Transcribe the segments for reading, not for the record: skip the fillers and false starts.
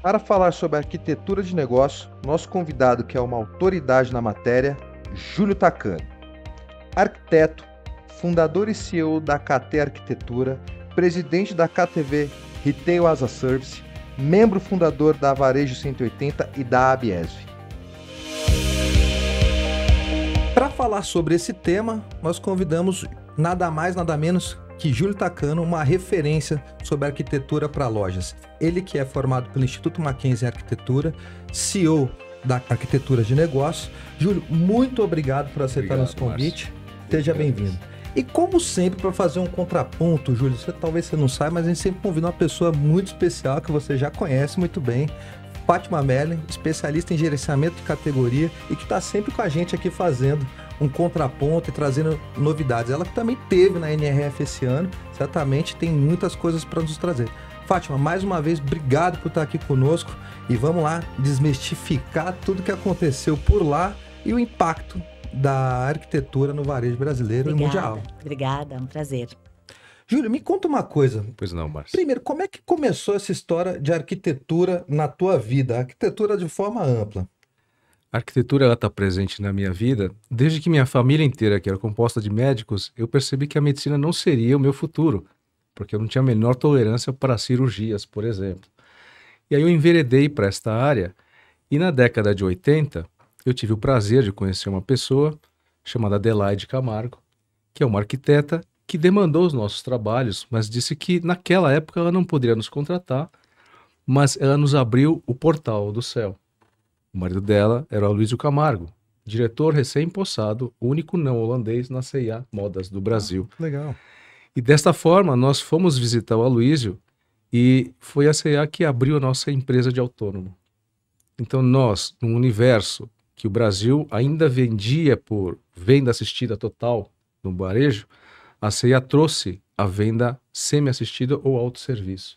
Para falar sobre arquitetura de negócio, nosso convidado, que é uma autoridade na matéria, Júlio Takano. Arquiteto, fundador e CEO da KT Arquitetura, presidente da KTV Retail as a Service, membro fundador da Varejo 180 e da Abiesv. Para falar sobre esse tema, nós convidamos nada mais, nada menos que Júlio Takano, uma referência sobre arquitetura para lojas. Ele que é formado pelo Instituto Mackenzie em Arquitetura, CEO da Arquitetura de Negócio. Júlio, muito obrigado por aceitar nosso convite. Seja bem-vindo. E como sempre, para fazer um contraponto, Júlio, talvez você não saiba, mas a gente sempre convida uma pessoa muito especial que você já conhece muito bem, Fátima Merlin, especialista em gerenciamento de categoria e que está sempre com a gente aqui fazendo um contraponto e trazendo novidades. Ela que também teve na NRF esse ano, certamente tem muitas coisas para nos trazer. Fátima, mais uma vez, obrigado por estar aqui conosco e vamos lá desmistificar tudo que aconteceu por lá e o impacto da arquitetura no varejo brasileiro e mundial. Obrigada, é um prazer. Júlio, me conta uma coisa. Pois não, Márcio. Primeiro, como é que começou essa história de arquitetura na tua vida? Arquitetura de forma ampla. A arquitetura está presente na minha vida desde que minha família inteira, que era composta de médicos, eu percebi que a medicina não seria o meu futuro, porque eu não tinha a menor tolerância para cirurgias, por exemplo. E aí eu enveredei para esta área e na década de 80 eu tive o prazer de conhecer uma pessoa chamada Adelaide Camargo, que é uma arquiteta que demandou os nossos trabalhos, mas disse que naquela época ela não poderia nos contratar, mas ela nos abriu o portal do céu. O marido dela era o Aloysio Camargo, diretor recém-possado, único não holandês na C&A Modas do Brasil. Legal. E desta forma nós fomos visitar o Aloysio e foi a C&A que abriu a nossa empresa de autônomo. Então nós, num universo que o Brasil ainda vendia por venda assistida total no varejo, a C&A trouxe a venda semi-assistida ou autosserviço.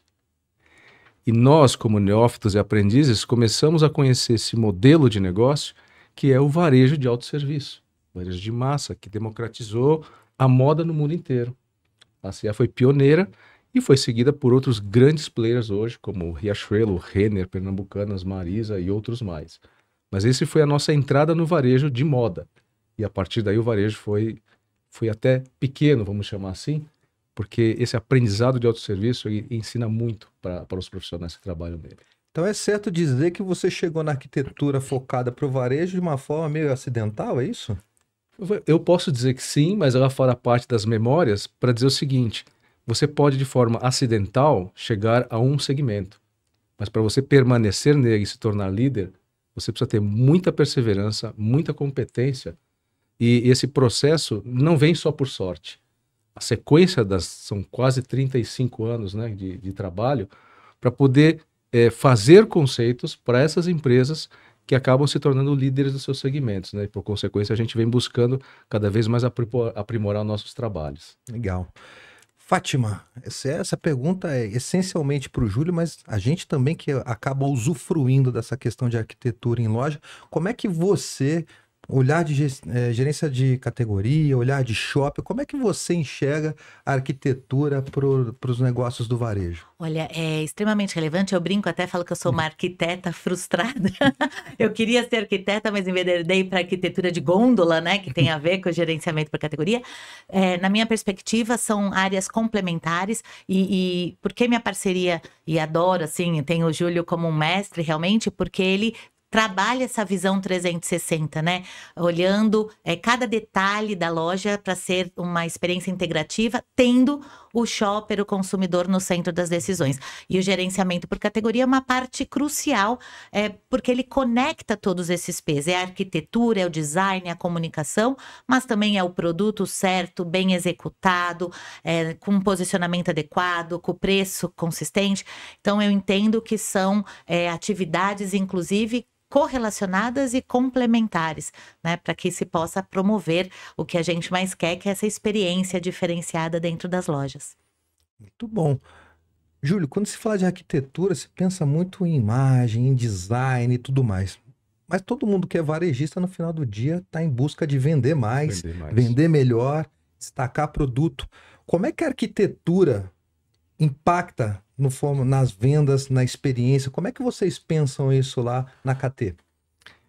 E nós, como neófitos e aprendizes, começamos a conhecer esse modelo de negócio que é o varejo de autosserviço, varejo de massa, que democratizou a moda no mundo inteiro. A C&A foi pioneira e foi seguida por outros grandes players hoje, como o Riachuelo, Renner, Pernambucanas, Marisa e outros mais. Mas esse foi a nossa entrada no varejo de moda. E a partir daí o varejo foi até pequeno, vamos chamar assim, porque esse aprendizado de autosserviço ensina muito para os profissionais que trabalham nele. Então é certo dizer que você chegou na arquitetura focada para o varejo de uma forma meio acidental, é isso? Eu posso dizer que sim, mas ela fará parte das memórias para dizer o seguinte: você pode de forma acidental chegar a um segmento, mas para você permanecer nele e se tornar líder, você precisa ter muita perseverança, muita competência. E esse processo não vem só por sorte. A sequência são quase 35 anos, né, de trabalho para poder fazer conceitos para essas empresas que acabam se tornando líderes dos seus segmentos, né? E por consequência a gente vem buscando cada vez mais aprimorar nossos trabalhos. Legal. Fátima, essa pergunta é essencialmente para o Júlio, mas a gente também que acaba usufruindo dessa questão de arquitetura em loja, como é que você, olhar de gerência de categoria, olhar de shopping, como é que você enxerga a arquitetura para os negócios do varejo? Olha, é extremamente relevante. Eu brinco, até falo que eu sou uma arquiteta frustrada. Eu queria ser arquiteta, mas enveredei para arquitetura de gôndola, né? Que tem a ver com o gerenciamento por categoria. Na minha perspectiva, são áreas complementares e por que minha parceria, e adoro, assim, tenho o Júlio como um mestre realmente, porque ele trabalha essa visão 360, né? Olhando cada detalhe da loja para ser uma experiência integrativa, tendo o shopper, o consumidor no centro das decisões. E o gerenciamento por categoria é uma parte crucial, porque ele conecta todos esses P's. É a arquitetura, é o design, é a comunicação, mas também é o produto certo, bem executado, com um posicionamento adequado, com preço consistente. Então, eu entendo que são atividades, inclusive, correlacionadas e complementares, né, para que se possa promover o que a gente mais quer, que é essa experiência diferenciada dentro das lojas. Muito bom. Júlio, quando se fala de arquitetura, se pensa muito em imagem, em design e tudo mais. Mas todo mundo que é varejista, no final do dia, está em busca de vender mais, vender melhor, destacar produto. Como é que a arquitetura impacta nas vendas, na experiência? Como é que vocês pensam isso lá na KT?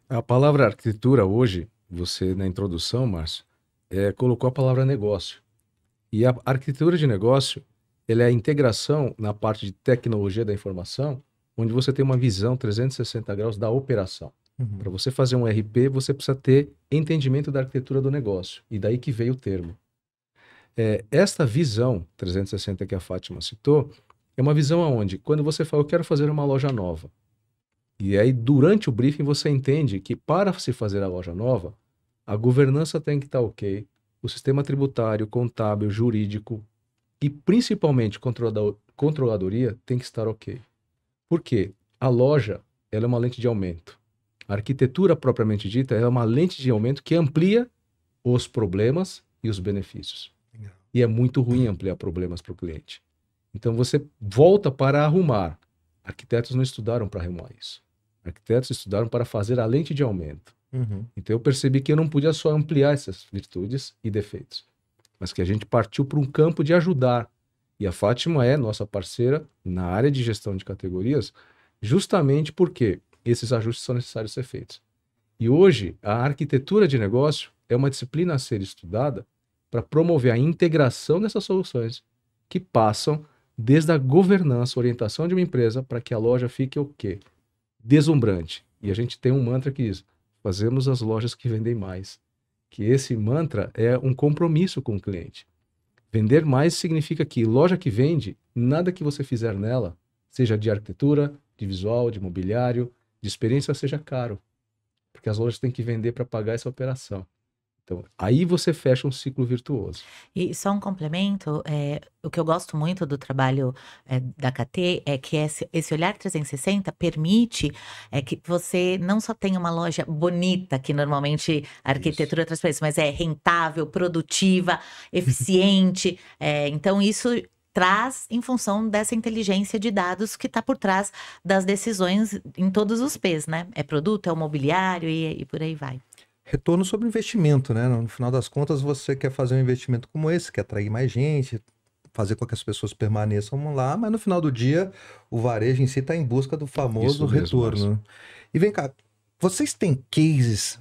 A palavra arquitetura hoje, você na introdução, Márcio, colocou a palavra negócio. E a arquitetura de negócio, ela é a integração na parte de tecnologia da informação, onde você tem uma visão 360 graus da operação. Para você fazer um RP, você precisa ter entendimento da arquitetura do negócio. E daí que veio o termo. Esta visão 360 que a Fátima citou, é uma visão onde, quando você fala, eu quero fazer uma loja nova. E aí, durante o briefing, você entende que para se fazer a loja nova, a governança tem que estar ok, o sistema tributário, contábil, jurídico e principalmente controladoria tem que estar ok. Por quê? A loja, ela é uma lente de aumento. A arquitetura propriamente dita é uma lente de aumento que amplia os problemas e os benefícios. Legal. E é muito ruim ampliar problemas para o cliente. Então você volta para arrumar. Arquitetos não estudaram para arrumar isso. Arquitetos estudaram para fazer a lente de aumento. Então eu percebi que eu não podia só ampliar essas virtudes e defeitos, mas que a gente partiu para um campo de ajudar. E a Fátima é nossa parceira na área de gestão de categorias, justamente porque esses ajustes são necessários ser feitos. E hoje, a arquitetura de negócio é uma disciplina a ser estudada para promover a integração dessas soluções que passam desde a governança, orientação de uma empresa para que a loja fique o quê? Deslumbrante. E a gente tem um mantra que diz: fazemos as lojas que vendem mais. Que esse mantra é um compromisso com o cliente. Vender mais significa que loja que vende, nada que você fizer nela, seja de arquitetura, de visual, de mobiliário, de experiência, seja caro. Porque as lojas têm que vender para pagar essa operação. Então, aí você fecha um ciclo virtuoso. E só um complemento, o que eu gosto muito do trabalho da KT é que esse olhar 360 permite que você não só tenha uma loja bonita, que normalmente a arquitetura traz para isso, mas é rentável, produtiva, eficiente. Então, isso traz em função dessa inteligência de dados que está por trás das decisões em todos os P's, né? É produto, é o mobiliário e por aí vai. Retorno sobre investimento, né? No final das contas, você quer fazer um investimento como esse, quer atrair mais gente, fazer com que as pessoas permaneçam lá, mas no final do dia, o varejo em si está em busca do famoso retorno. E vem cá, vocês têm cases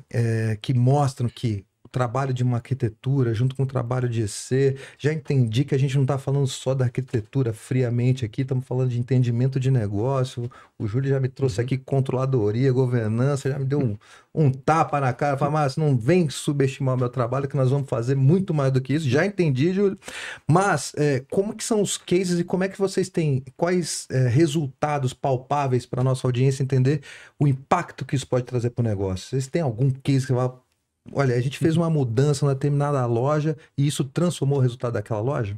que mostram que o trabalho de uma arquitetura junto com o trabalho de EC, já entendi que a gente não está falando só da arquitetura friamente aqui, estamos falando de entendimento de negócio. O Júlio já me trouxe aqui controladoria, governança, já me deu um tapa na cara, falou: mas não vem subestimar o meu trabalho, que nós vamos fazer muito mais do que isso. Já entendi, Júlio. Mas como que são os cases e como é que vocês têm, quais resultados palpáveis para a nossa audiência entender o impacto que isso pode trazer para o negócio? Vocês têm algum case que vai... Olha, a gente fez uma mudança na determinada loja e isso transformou o resultado daquela loja?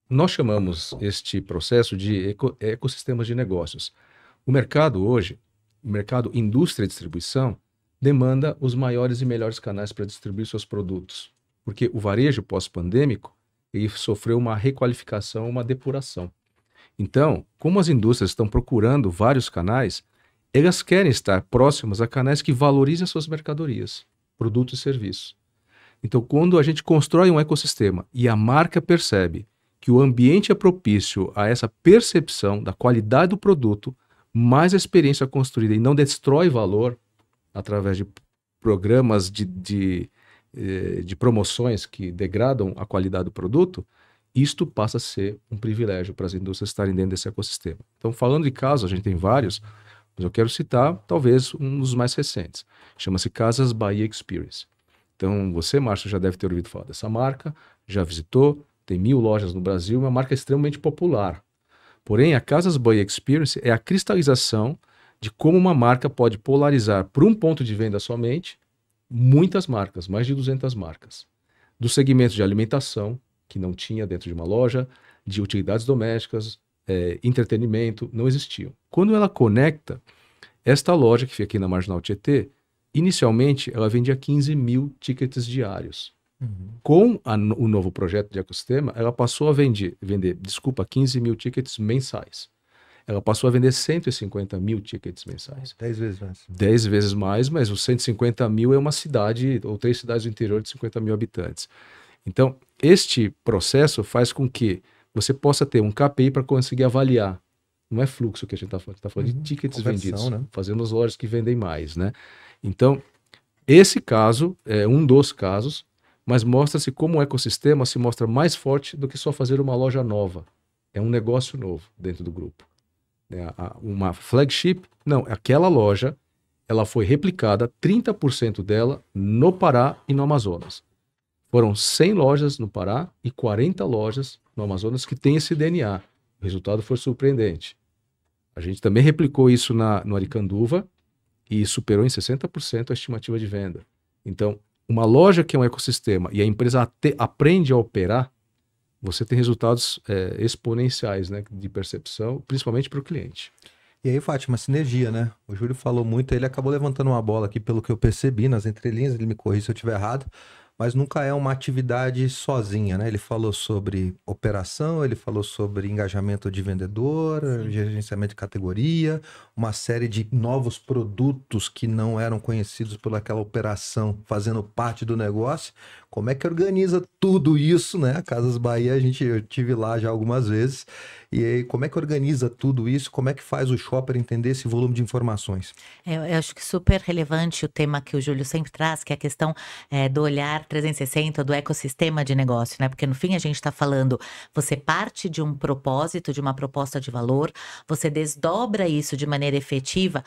Nós chamamos este processo de ecossistemas de negócios. O mercado hoje, o mercado indústria e distribuição, demanda os maiores e melhores canais para distribuir seus produtos. Porque o varejo pós-pandêmico, ele sofreu uma requalificação, uma depuração. Então, como as indústrias estão procurando vários canais, elas querem estar próximas a canais que valorizem suas mercadorias, produtos e serviços. Então, quando a gente constrói um ecossistema e a marca percebe que o ambiente é propício a essa percepção da qualidade do produto, mais a experiência construída e não destrói valor através de programas de promoções que degradam a qualidade do produto, isto passa a ser um privilégio para as indústrias estarem dentro desse ecossistema. Então, falando de casos, a gente tem vários, mas eu quero citar talvez um dos mais recentes. Chama-se Casas Bahia Experience. Então, você, Márcio, já deve ter ouvido falar dessa marca, já visitou, tem 1000 lojas no Brasil, uma marca extremamente popular. Porém, a Casas Bahia Experience é a cristalização de como uma marca pode polarizar por um ponto de venda somente muitas marcas, mais de 200 marcas. Do segmento de alimentação, que não tinha dentro de uma loja, de utilidades domésticas, entretenimento, não existiam. Quando ela conecta, esta loja que fica aqui na Marginal Tietê, inicialmente ela vendia 15.000 tickets diários. Com o novo projeto de ecossistema, ela passou a vender 15.000 tickets mensais. Ela passou a vender 150.000 tickets mensais. 10 vezes mais. 10 vezes mais, mas os 150.000 é uma cidade, ou 3 cidades do interior de 50.000 habitantes. Então, este processo faz com que você possa ter um KPI para conseguir avaliar Não é fluxo que a gente está falando de tickets Conversão, vendidos, né? fazendo as lojas que vendem mais, né? Então, esse caso é um dos casos, mas mostra-se como o ecossistema se mostra mais forte do que só fazer uma loja nova. É um negócio novo dentro do grupo. Uma flagship, não, aquela loja, ela foi replicada, 30% dela no Pará e no Amazonas. Foram 100 lojas no Pará e 40 lojas no Amazonas que têm esse DNA. O resultado foi surpreendente. A gente também replicou isso no Aricanduva e superou em 60% a estimativa de venda. Então, uma loja que é um ecossistema e a empresa aprende a operar, você tem resultados exponenciais, né, de percepção, principalmente para o cliente. E aí, Fátima, sinergia, né? O Júlio falou muito, ele acabou levantando uma bola aqui, pelo que eu percebi nas entrelinhas, ele me corrige se eu estiver errado, mas nunca é uma atividade sozinha, né? Ele falou sobre operação, ele falou sobre engajamento de vendedor, gerenciamento de categoria, uma série de novos produtos que não eram conhecidos por aquela operação, fazendo parte do negócio. Como é que organiza tudo isso, né? A Casas Bahia, eu tive lá já algumas vezes. E aí, como é que organiza tudo isso? Como é que faz o shopper entender esse volume de informações? Eu acho que super relevante o tema que o Júlio sempre traz, que é a questão do olhar 360 do ecossistema de negócio, né? Porque no fim a gente está falando, você parte de um propósito, de uma proposta de valor, você desdobra isso de maneira efetiva,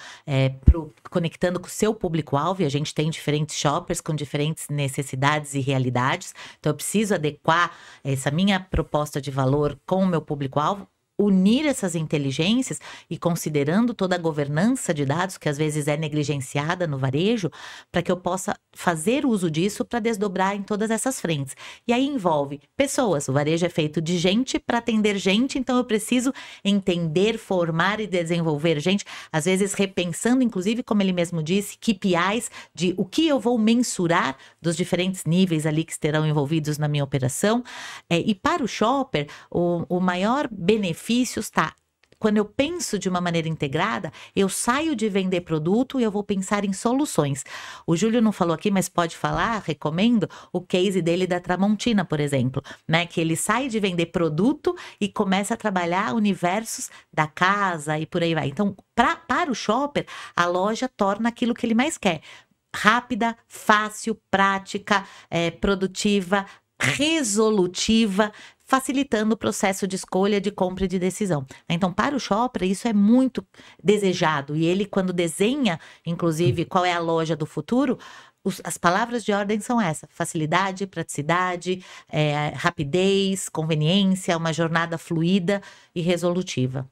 conectando com o seu público-alvo, e a gente tem diferentes shoppers com diferentes necessidades e realidades, então eu preciso adequar essa minha proposta de valor com o meu público-alvo, unir essas inteligências e considerando toda a governança de dados, que às vezes é negligenciada no varejo, para que eu possa fazer uso disso para desdobrar em todas essas frentes. E aí envolve pessoas, o varejo é feito de gente para atender gente, então eu preciso entender, formar e desenvolver gente, às vezes repensando, inclusive, como ele mesmo disse, KPIs de o que eu vou mensurar dos diferentes níveis ali que estarão envolvidos na minha operação. E para o shopper, o maior benefício está quando eu penso de uma maneira integrada, eu saio de vender produto e eu vou pensar em soluções. O Júlio não falou aqui, mas pode falar, recomendo, o case dele da Tramontina, por exemplo, né? Que ele sai de vender produto e começa a trabalhar universos da casa e por aí vai. Então, para o shopper, a loja torna aquilo que ele mais quer. Rápida, fácil, prática, produtiva, resolutiva, facilitando o processo de escolha, de compra e de decisão. Então, para o shopper, isso é muito desejado. E ele, quando desenha, inclusive, qual é a loja do futuro, as palavras de ordem são essas: facilidade, praticidade, rapidez, conveniência, uma jornada fluida e resolutiva.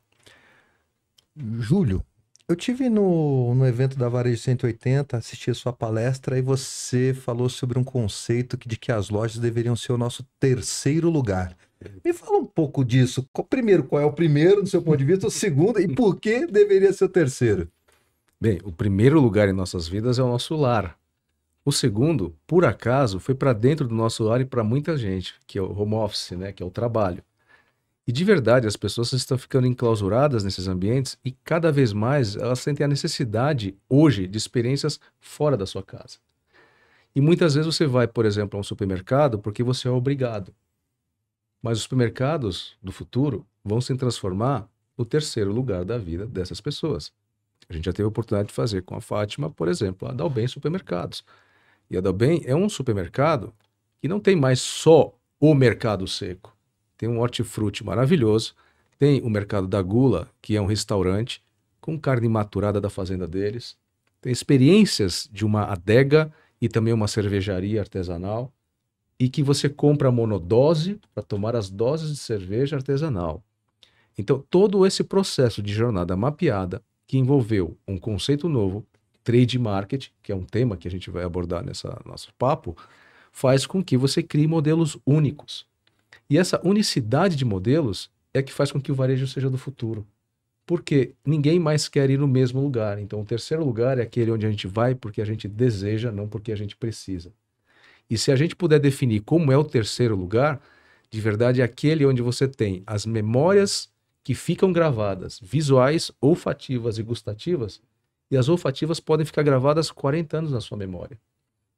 Júlio, eu tive no evento da Varejo 180, assisti a sua palestra e você falou sobre um conceito de que as lojas deveriam ser o nosso terceiro lugar. Me fala um pouco disso. Primeiro, qual é o primeiro, do seu ponto de vista? O segundo, e por que deveria ser o terceiro? Bem, o primeiro lugar em nossas vidas é o nosso lar. O segundo, por acaso, foi para dentro do nosso lar e para muita gente, que é o home office, né, que é o trabalho. E de verdade, as pessoas estão ficando enclausuradas nesses ambientes e cada vez mais elas sentem a necessidade, hoje, de experiências fora da sua casa. E muitas vezes você vai, por exemplo, a um supermercado porque você é obrigado. Mas os supermercados do futuro vão se transformar no terceiro lugar da vida dessas pessoas. A gente já teve a oportunidade de fazer com a Fátima, por exemplo, a Dalben Supermercados. E a Dalben é um supermercado que não tem mais só o mercado seco. Tem um hortifruti maravilhoso, tem o mercado da Gula, que é um restaurante com carne maturada da fazenda deles, tem experiências de uma adega e também uma cervejaria artesanal, e que você compra monodose para tomar as doses de cerveja artesanal. Então, todo esse processo de jornada mapeada, que envolveu um conceito novo, trade market, que é um tema que a gente vai abordar nesse nosso papo, faz com que você crie modelos únicos. E essa unicidade de modelos é que faz com que o varejo seja do futuro. Porque ninguém mais quer ir no mesmo lugar. Então, o terceiro lugar é aquele onde a gente vai porque a gente deseja, não porque a gente precisa. E se a gente puder definir como é o terceiro lugar, de verdade é aquele onde você tem as memórias que ficam gravadas, visuais, olfativas e gustativas, e as olfativas podem ficar gravadas 40 anos na sua memória.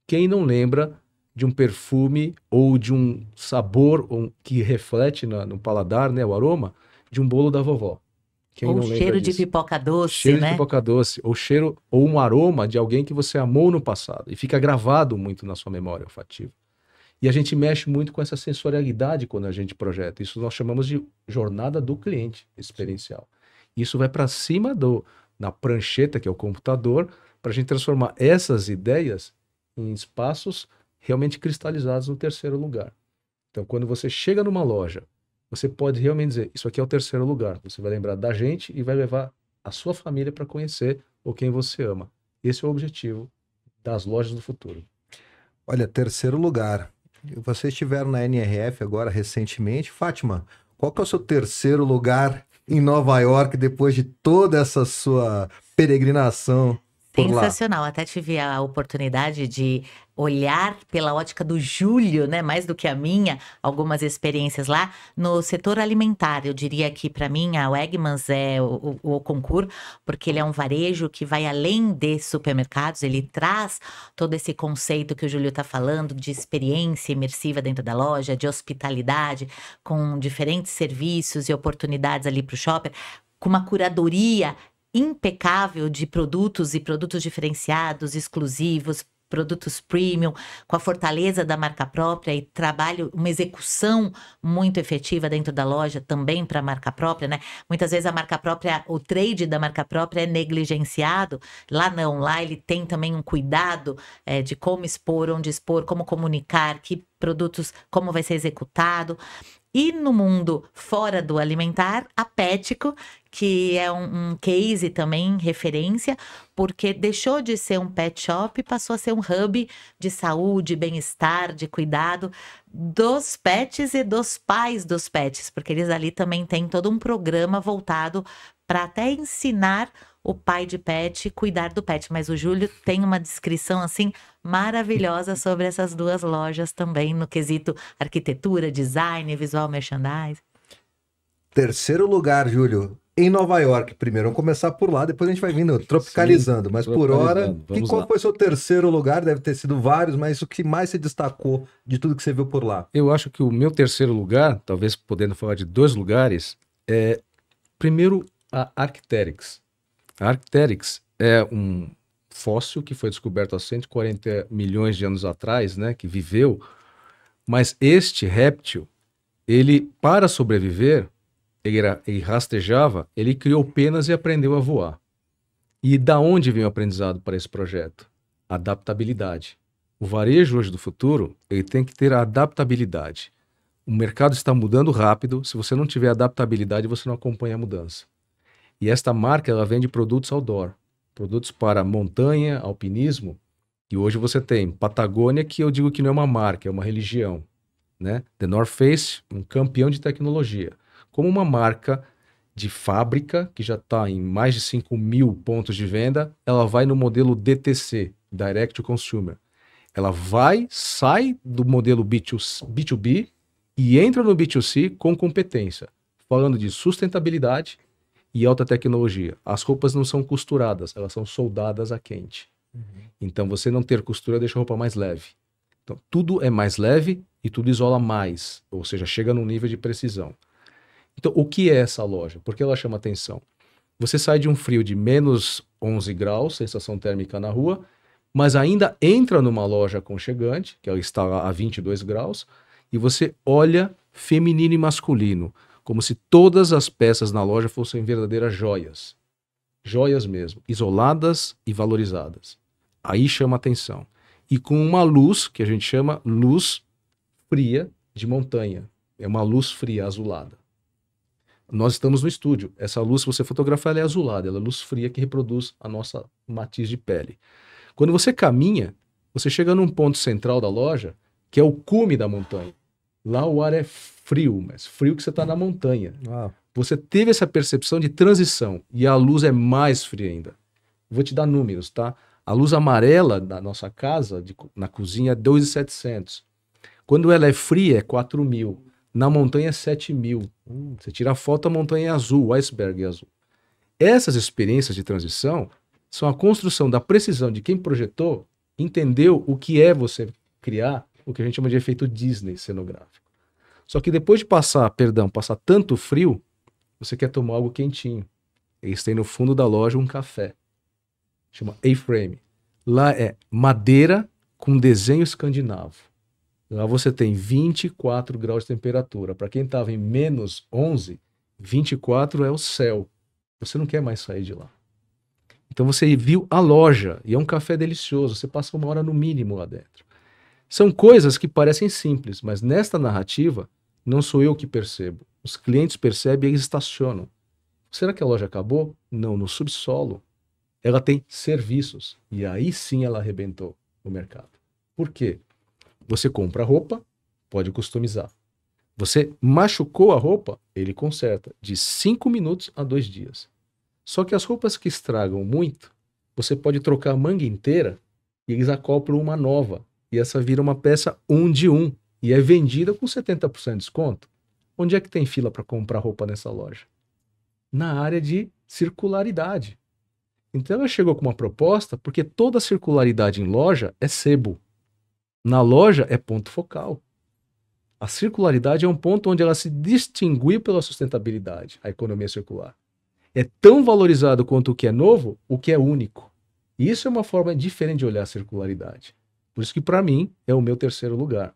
Quem não lembra de um perfume ou de um sabor que reflete no paladar, né, o aroma, de um bolo da vovó? Quem Ou não lembra cheiro de disso? pipoca doce, Cheiro de né? pipoca doce, ou cheiro, ou um aroma de alguém que você amou no passado e fica gravado muito na sua memória olfativa. E a gente mexe muito com essa sensorialidade quando a gente projeta. Isso nós chamamos de jornada do cliente experiencial. Isso vai para cima na prancheta, que é o computador, para a gente transformar essas ideias em espaços realmente cristalizados no terceiro lugar. Então, quando você chega numa loja, você pode realmente dizer, isso aqui é o terceiro lugar. Você vai lembrar da gente e vai levar a sua família para conhecer ou quem você ama. Esse é o objetivo das lojas do futuro. Olha, terceiro lugar. Vocês estiveram na NRF agora recentemente. Fátima, qual que é o seu terceiro lugar em Nova York depois de toda essa sua peregrinação por lá? Sensacional. Até tive a oportunidade de olhar pela ótica do Júlio, né, mais do que a minha, algumas experiências lá no setor alimentar. Eu diria que para mim a Wegmans é o concurso, porque ele é um varejo que vai além de supermercados, ele traz todo esse conceito que o Júlio está falando de experiência imersiva dentro da loja, de hospitalidade, com diferentes serviços e oportunidades ali para o shopper, com uma curadoria impecável de produtos e produtos diferenciados, exclusivos, produtos premium, com a fortaleza da marca própria e trabalho, uma execução muito efetiva dentro da loja também para a marca própria, né? Muitas vezes a marca própria, o trade da marca própria é negligenciado, lá não, lá ele tem também um cuidado de como expor, onde expor, como comunicar, que produtos, como vai ser executado. E no mundo fora do alimentar, a Petco, que é um case também, referência, porque deixou de ser um pet shop e passou a ser um hub de saúde, bem-estar, de cuidado dos pets e dos pais dos pets, porque eles ali também têm todo um programa voltado para até ensinar o pai de pet cuidar do pet. Mas o Júlio tem uma descrição assim maravilhosa sobre essas duas lojas também, no quesito arquitetura, design, visual merchandising. Terceiro lugar, Júlio, em Nova York. Primeiro, vamos começar por lá, depois a gente vai vindo tropicalizando. Mas por hora, qual foi o seu terceiro lugar? Deve ter sido vários, mas o que mais se destacou de tudo que você viu por lá? Eu acho que o meu terceiro lugar, talvez podendo falar de 2 lugares, é primeiro a Arc'teryx. A Arc'teryx é um fóssil que foi descoberto há 140 milhões de anos atrás, né, que viveu, mas este réptil, ele, para sobreviver, ele rastejava, ele criou penas e aprendeu a voar. E da onde vem o aprendizado para esse projeto? Adaptabilidade. O varejo hoje do futuro, ele tem que ter a adaptabilidade. O mercado está mudando rápido, se você não tiver adaptabilidade, você não acompanha a mudança. E esta marca, ela vende produtos outdoor, produtos para montanha, alpinismo, e hoje você tem Patagônia, que eu digo que não é uma marca, é uma religião, né? The North Face, um campeão de tecnologia, como uma marca de fábrica, que já está em mais de 5.000 pontos de venda, ela vai no modelo DTC, Direct to Consumer. Ela sai do modelo B2B e entra no B2C com competência, falando de sustentabilidade e alta tecnologia. As roupas não são costuradas, elas são soldadas a quente. Então, você não ter costura deixa a roupa mais leve. Então, tudo é mais leve e tudo isola mais, ou seja, chega num nível de precisão. Então, o que é essa loja? Por que ela chama atenção? Você sai de um frio de menos 11 graus, sensação térmica na rua, mas ainda entra numa loja aconchegante, que ela está a 22 graus, e você olha feminino e masculino, como se todas as peças na loja fossem verdadeiras joias. Joias mesmo, isoladas e valorizadas. Aí chama atenção. E com uma luz, que a gente chama luz fria de montanha. É uma luz fria, azulada. Nós estamos no estúdio. Essa luz, se você fotografar, ela é azulada. Ela é luz fria que reproduz a nossa matiz de pele. Quando você caminha, você chega num ponto central da loja, que é o cume da montanha. Lá o ar é frio, mas frio que você está na montanha. Você teve essa percepção de transição e a luz é mais fria ainda. Vou te dar números, tá? A luz amarela da nossa casa, na cozinha, é 2.700. Quando ela é fria, é 4.000. Na montanha é 7.000. Você tira a foto, a montanha é azul, o iceberg é azul. Essas experiências de transição são a construção da precisão de quem projetou, entendeu o que é você criar o que a gente chama de efeito Disney cenográfico. Só que depois de passar tanto frio, você quer tomar algo quentinho. Eles têm no fundo da loja um café. Chama A-Frame. Lá é madeira com desenho escandinavo. Lá você tem 24 graus de temperatura. Para quem estava em menos 11, 24 é o céu. Você não quer mais sair de lá. Então você viu a loja, e é um café delicioso. Você passa 1 hora no mínimo lá dentro. São coisas que parecem simples, mas nesta narrativa, não sou eu que percebo. Os clientes percebem e eles estacionam. Será que a loja acabou? Não, no subsolo. Ela tem serviços. E aí sim ela arrebentou o mercado. Por quê? Você compra a roupa, pode customizar. Você machucou a roupa, ele conserta. De 5 minutos a 2 dias. Só que as roupas que estragam muito, você pode trocar a manga inteira e eles acoplam uma nova. E essa vira uma peça 1 de 1. E é vendida com 70% de desconto. Onde é que tem fila para comprar roupa nessa loja? Na área de circularidade. Então ela chegou com uma proposta, porque toda circularidade em loja é sebo. Na loja é ponto focal. A circularidade é um ponto onde ela se distinguiu pela sustentabilidade, a economia circular. É tão valorizado quanto o que é novo, o que é único. E isso é uma forma diferente de olhar a circularidade. Por isso que para mim é o meu terceiro lugar.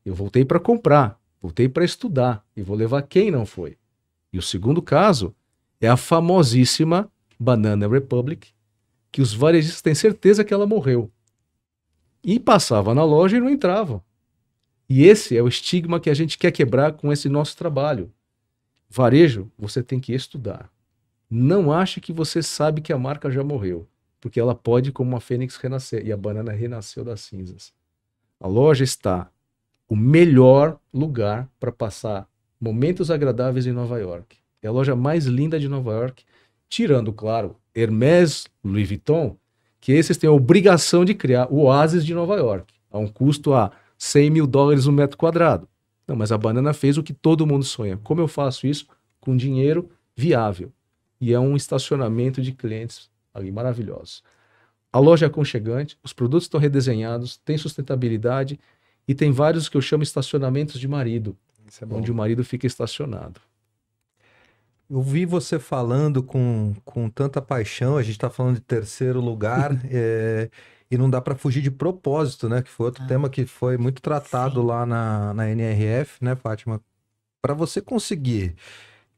Eu voltei para comprar, voltei para estudar e vou levar quem não foi. E o segundo caso é a famosíssima Banana Republic, que os varejistas têm certeza que ela morreu. E passava na loja e não entravam. E esse é o estigma que a gente quer quebrar com esse nosso trabalho. Varejo, você tem que estudar. Não ache que você sabe que a marca já morreu, porque ela pode, como uma fênix, renascer. E a banana renasceu das cinzas. A loja está o melhor lugar para passar momentos agradáveis em Nova York. É a loja mais linda de Nova York, tirando, claro, Hermès, Louis Vuitton, que esses têm a obrigação de criar o oásis de Nova York, a um custo a $100 mil o metro quadrado. Não, mas a banana fez o que todo mundo sonha. Como eu faço isso? Com dinheiro viável. E é um estacionamento de clientes ali maravilhosos. A loja é aconchegante, os produtos estão redesenhados, tem sustentabilidade e tem vários que eu chamo estacionamentos de marido, onde o marido fica estacionado. Eu vi você falando com tanta paixão, a gente está falando de terceiro lugar, e não dá para fugir de propósito, né? Que foi outro tema que foi muito tratado lá na NRF, né, Fátima? Para você conseguir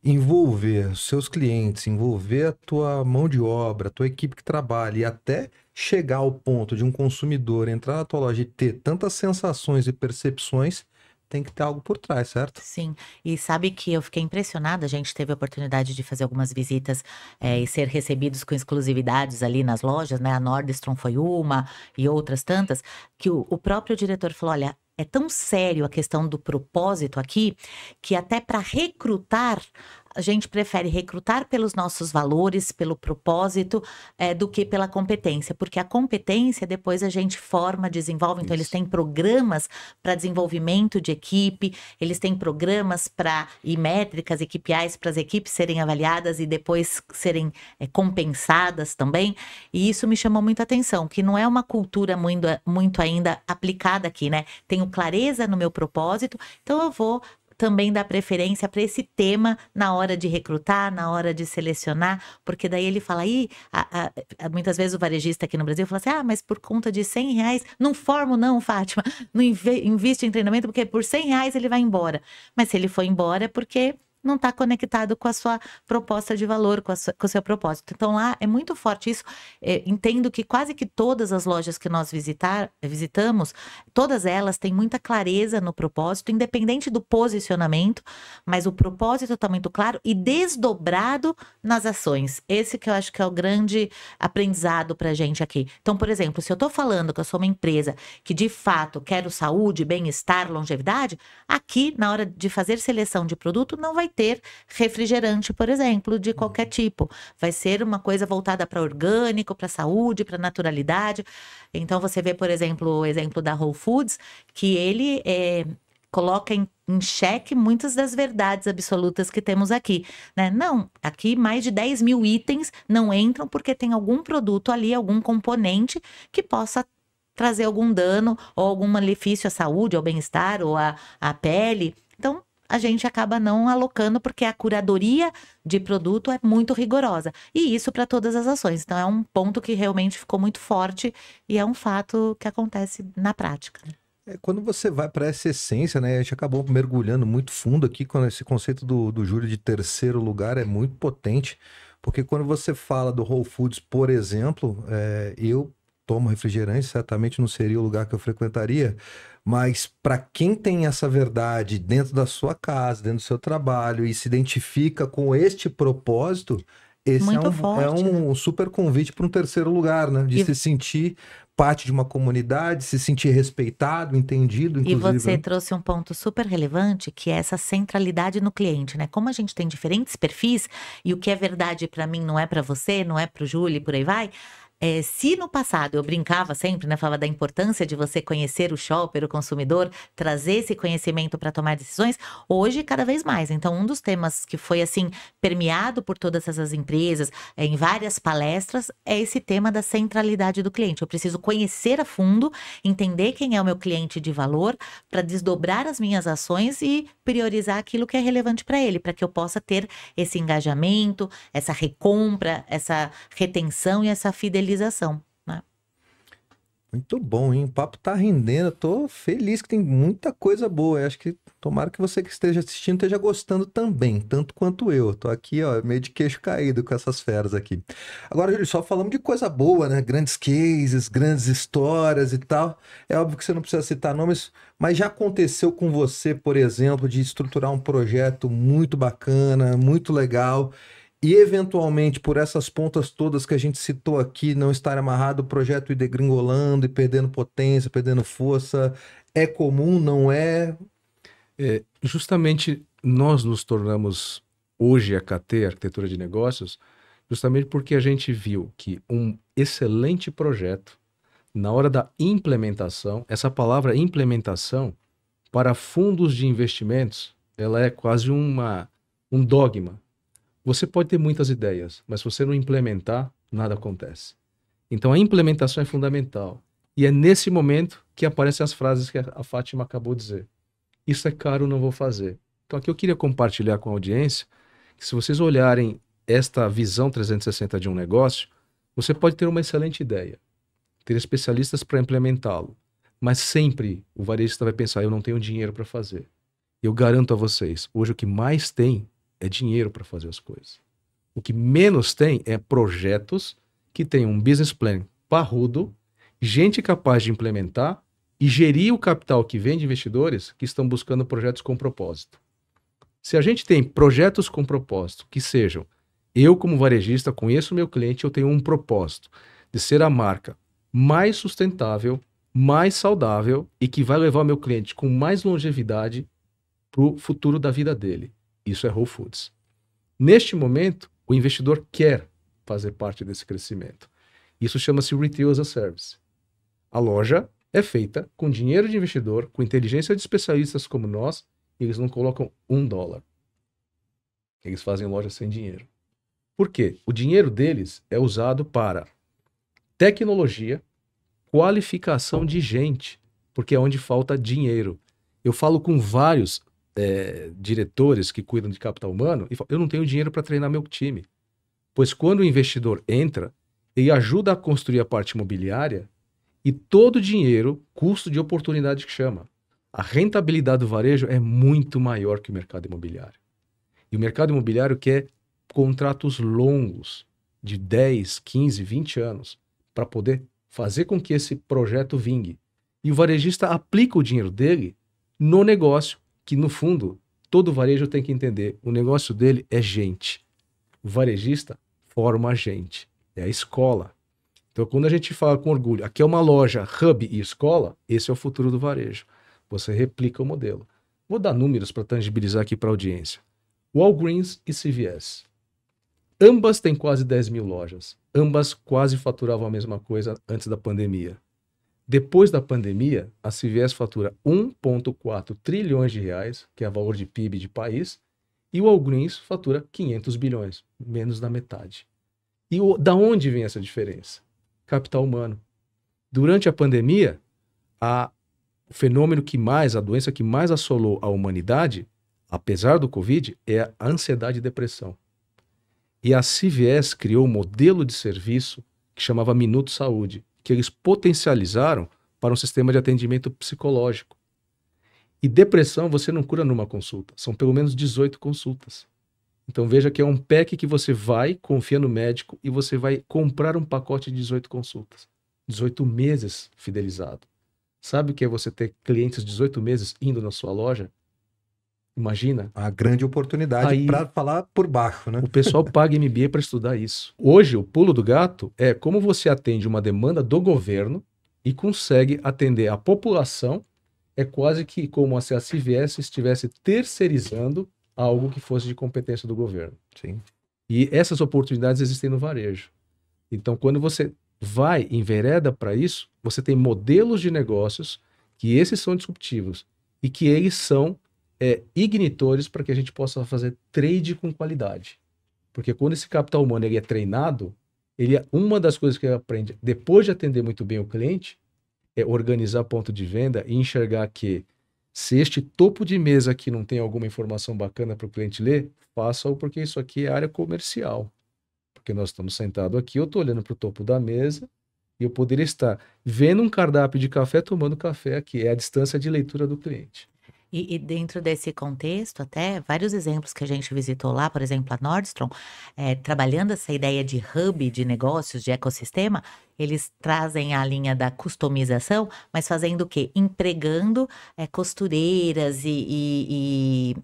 envolver os seus clientes, envolver a tua mão de obra, a tua equipe que trabalha, e até chegar ao ponto de um consumidor entrar na tua loja e ter tantas sensações e percepções, tem que ter algo por trás, certo? Sim, e sabe que eu fiquei impressionada, a gente teve a oportunidade de fazer algumas visitas e ser recebidos com exclusividades ali nas lojas, né? A Nordstrom foi uma e outras tantas, que o próprio diretor falou, olha, é tão sério a questão do propósito aqui, que até para recrutar, a gente prefere recrutar pelos nossos valores, pelo propósito, do que pela competência. Porque a competência depois a gente forma, desenvolve. Então, eles têm programas para desenvolvimento de equipe, eles têm programas e métricas e KPIs para as equipes serem avaliadas e depois serem compensadas também. E isso me chamou muito a atenção, que não é uma cultura muito ainda aplicada aqui, né? Tenho clareza no meu propósito, então eu vou também dar preferência para esse tema na hora de recrutar, na hora de selecionar, porque daí ele fala, muitas vezes o varejista aqui no Brasil fala assim, mas por conta de R$100, não formo não, Fátima, não investe em treinamento, porque por R$100 ele vai embora. Mas se ele for embora é porque não está conectado com a sua proposta de valor, com o seu propósito. Então lá é muito forte isso. Entendo que quase que todas as lojas que nós visitamos, todas elas têm muita clareza no propósito, independente do posicionamento, mas o propósito está muito claro e desdobrado nas ações. Esse que eu acho que é o grande aprendizado para a gente aqui. Então, por exemplo, se eu estou falando que eu sou uma empresa que de fato quero saúde, bem-estar, longevidade, aqui na hora de fazer seleção de produto não vai ter refrigerante, por exemplo, de qualquer tipo. Vai ser uma coisa voltada para orgânico, para saúde, para naturalidade. Então, você vê, por exemplo, o exemplo da Whole Foods, que ele coloca em xeque muitas das verdades absolutas que temos aqui, né? Não, aqui mais de 10 mil itens não entram porque tem algum produto ali, algum componente que possa trazer algum dano ou algum malefício à saúde, ao bem-estar ou à pele. Então, a gente acaba não alocando porque a curadoria de produto é muito rigorosa. E isso para todas as ações. Então é um ponto que realmente ficou muito forte e é um fato que acontece na prática. Quando você vai para essa essência, né? A gente acabou mergulhando muito fundo aqui, quando esse conceito do júri de terceiro lugar é muito potente, porque quando você fala do Whole Foods, por exemplo, eu tomo refrigerante, certamente não seria o lugar que eu frequentaria, mas para quem tem essa verdade dentro da sua casa, dentro do seu trabalho e se identifica com este propósito, esse Muito é forte, um super convite para um terceiro lugar, né? De se sentir parte de uma comunidade, se sentir respeitado, entendido, inclusive. E você trouxe um ponto super relevante, que é essa centralidade no cliente, né? Como a gente tem diferentes perfis, e o que é verdade para mim não é para você, não é para o Júlio, e por aí vai. Se no passado eu brincava sempre, né, falava da importância de você conhecer o shopper, o consumidor, trazer esse conhecimento para tomar decisões, hoje cada vez mais. Então, um dos temas que foi assim permeado por todas essas empresas, em várias palestras, é esse tema da centralidade do cliente. Eu preciso conhecer a fundo, entender quem é o meu cliente de valor, para desdobrar as minhas ações e priorizar aquilo que é relevante para ele, para que eu possa ter esse engajamento, essa recompra, essa retenção e essa fidelização. Né? Muito bom, hein? O papo tá rendendo. Eu tô feliz que tem muita coisa boa. Eu acho que tomara que você que esteja assistindo esteja gostando também, tanto quanto eu. Tô aqui, ó, meio de queixo caído com essas feras aqui. Agora, Júlio, só falamos de coisa boa, né? Grandes cases, grandes histórias e tal. É óbvio que você não precisa citar nomes, mas já aconteceu com você, por exemplo, de estruturar um projeto muito bacana, muito legal, e eventualmente, por essas pontas todas que a gente citou aqui, não estar amarrado, o projeto ir degringolando e perdendo potência, perdendo força, é comum, não é? Justamente nós nos tornamos hoje a KT, Arquitetura de Negócios, justamente porque a gente viu que um excelente projeto, na hora da implementação, essa palavra implementação, para fundos de investimentos, ela é quase um dogma. Você pode ter muitas ideias, mas se você não implementar, nada acontece. Então a implementação é fundamental. E é nesse momento que aparecem as frases que a Fátima acabou de dizer. Isso é caro, não vou fazer. Então aqui eu queria compartilhar com a audiência que se vocês olharem esta visão 360 de um negócio, você pode ter uma excelente ideia, ter especialistas para implementá-lo, mas sempre o varejista vai pensar, eu não tenho dinheiro para fazer. Eu garanto a vocês, hoje o que mais tem é dinheiro para fazer as coisas. O que menos tem é projetos que tenham um business plan parrudo, gente capaz de implementar e gerir o capital que vem de investidores que estão buscando projetos com propósito. Se a gente tem projetos com propósito, que sejam, eu como varejista conheço o meu cliente, eu tenho um propósito de ser a marca mais sustentável, mais saudável e que vai levar o meu cliente com mais longevidade para o futuro da vida dele. Isso é Whole Foods. Neste momento, o investidor quer fazer parte desse crescimento. Isso chama-se Retail as a Service. A loja é feita com dinheiro de investidor, com inteligência de especialistas como nós, e eles não colocam $1. Eles fazem loja sem dinheiro. Por quê? O dinheiro deles é usado para tecnologia, qualificação de gente, porque é onde falta dinheiro. Eu falo com vários diretores que cuidam de capital humano e falam, eu não tenho dinheiro para treinar meu time. Pois quando o investidor entra, ele ajuda a construir a parte imobiliária e todo o dinheiro, custo de oportunidade que chama. A rentabilidade do varejo é muito maior que o mercado imobiliário. E o mercado imobiliário quer contratos longos, de 10, 15, 20 anos, para poder fazer com que esse projeto vingue. E o varejista aplica o dinheiro dele no negócio, que no fundo, todo varejo tem que entender, o negócio dele é gente. O varejista forma gente, é a escola. Então quando a gente fala com orgulho, aqui é uma loja, hub e escola, esse é o futuro do varejo. Você replica o modelo. Vou dar números para tangibilizar aqui para a audiência. Walgreens e CVS. Ambas têm quase 10 mil lojas. Ambas quase faturavam a mesma coisa antes da pandemia. Depois da pandemia, a CVS fatura 1,4 trilhões de reais, que é o valor de PIB de país, e o Walgreens fatura 500 bilhões, menos da metade. E da onde vem essa diferença? Capital humano. Durante a pandemia, o fenômeno que mais, a doença que mais assolou a humanidade, apesar do Covid, é a ansiedade e depressão. E a CVS criou um modelo de serviço que chamava Minuto Saúde, que eles potencializaram para um sistema de atendimento psicológico. E depressão você não cura numa consulta, são pelo menos 18 consultas. Então veja que é um pack que você vai, confia no médico e você vai comprar um pacote de 18 consultas. 18 meses fidelizado. Sabe o que é você ter clientes 18 meses indo na sua loja? Imagina. A grande oportunidade para falar por baixo, né? O pessoal paga MBA para estudar isso. Hoje, o pulo do gato é como você atende uma demanda do governo e consegue atender a população. É quase que como se a CVS estivesse terceirizando algo que fosse de competência do governo. Sim. E essas oportunidades existem no varejo. Então, quando você vai, envereda para isso, você tem modelos de negócios que esses são disruptivos e que eles são ignitores para que a gente possa fazer trade com qualidade. Porque quando esse capital humano ele é treinado, uma das coisas que ele aprende, depois de atender muito bem o cliente, é organizar ponto de venda e enxergar que se este topo de mesa aqui não tem alguma informação bacana para o cliente ler, faça-o porque isso aqui é área comercial. Porque nós estamos sentados aqui, eu estou olhando para o topo da mesa e eu poderia estar vendo um cardápio de café, tomando café aqui. É a distância de leitura do cliente. E dentro desse contexto, até vários exemplos que a gente visitou lá, por exemplo, a Nordstrom, trabalhando essa ideia de hub de negócios, de ecossistema, eles trazem a linha da customização, mas fazendo o quê? Empregando costureiras e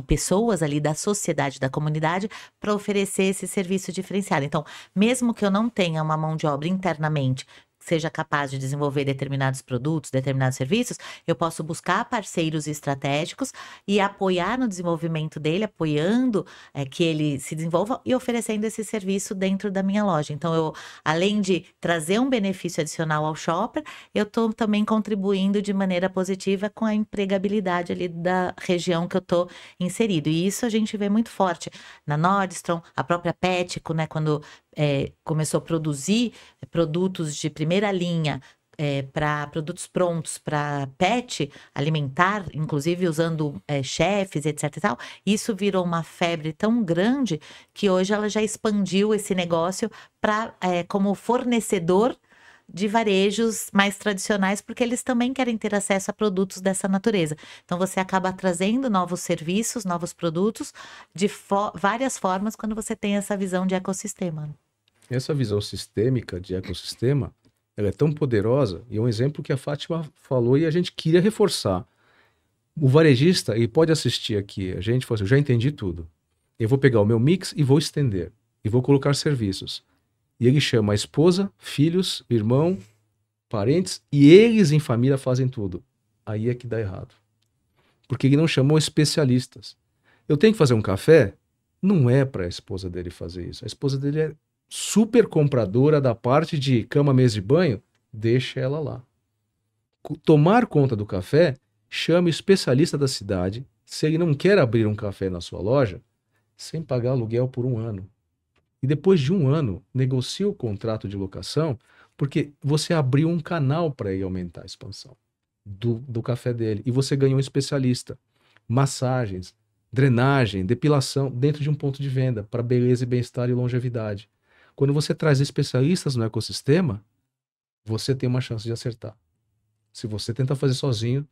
pessoas ali da sociedade, da comunidade, para oferecer esse serviço diferenciado. Então, mesmo que eu não tenha uma mão de obra internamente seja capaz de desenvolver determinados produtos, determinados serviços, eu posso buscar parceiros estratégicos e apoiar no desenvolvimento dele, apoiando que ele se desenvolva e oferecendo esse serviço dentro da minha loja. Então, eu, além de trazer um benefício adicional ao shopper, eu estou também contribuindo de maneira positiva com a empregabilidade ali da região que eu estou inserido. E isso a gente vê muito forte na Nordstrom, a própria Petco, né, quando começou a produzir produtos de primeira linha para produtos prontos para pet alimentar, inclusive usando chefes, etc e tal, isso virou uma febre tão grande que hoje ela já expandiu esse negócio para como fornecedor de varejos mais tradicionais, porque eles também querem ter acesso a produtos dessa natureza. Então, você acaba trazendo novos serviços, novos produtos de várias formas quando você tem essa visão de ecossistema. Essa visão sistêmica de ecossistema, ela é tão poderosa, e é um exemplo que a Fátima falou e a gente queria reforçar. O varejista, ele pode assistir aqui, a gente fala assim, eu já entendi tudo. Eu vou pegar o meu mix e vou estender, e vou colocar serviços. E ele chama a esposa, filhos, irmão, parentes, e eles em família fazem tudo. Aí é que dá errado. Porque ele não chamou especialistas. Eu tenho que fazer um café? Não é para a esposa dele fazer isso. A esposa dele é super compradora da parte de cama, mesa e banho, deixa ela lá. Tomar conta do café, chame o especialista da cidade, se ele não quer abrir um café na sua loja, sem pagar aluguel por 1 ano. E depois de 1 ano, negocie o contrato de locação, porque você abriu um canal para ele aumentar a expansão do café dele. E você ganhou um especialista. Massagens, drenagem, depilação, dentro de um ponto de venda, para beleza e bem-estar e longevidade. Quando você traz especialistas no ecossistema, você tem uma chance de acertar. Se você tenta fazer sozinho,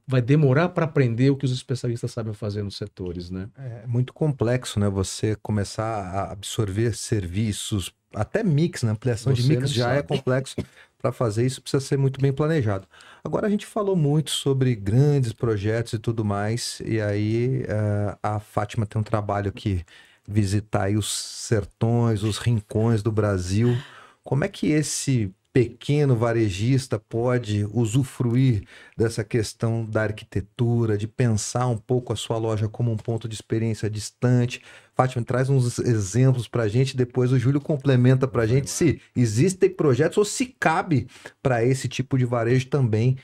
vai demorar para aprender o que os especialistas sabem fazer nos setores, né? É muito complexo, né? Você começar a absorver serviços, até mix, né? Ampliação de mix já é complexo. Para fazer isso precisa ser muito bem planejado. Agora a gente falou muito sobre grandes projetos e tudo mais, e aí a Fátima tem um trabalho que visitar aí os sertões, os rincões do Brasil. Como é que esse pequeno varejista pode usufruir dessa questão da arquitetura, de pensar um pouco a sua loja como um ponto de experiência distante? Fátima, traz uns exemplos para a gente, depois o Júlio complementa para a gente se existem projetos ou se cabe para esse tipo de varejo também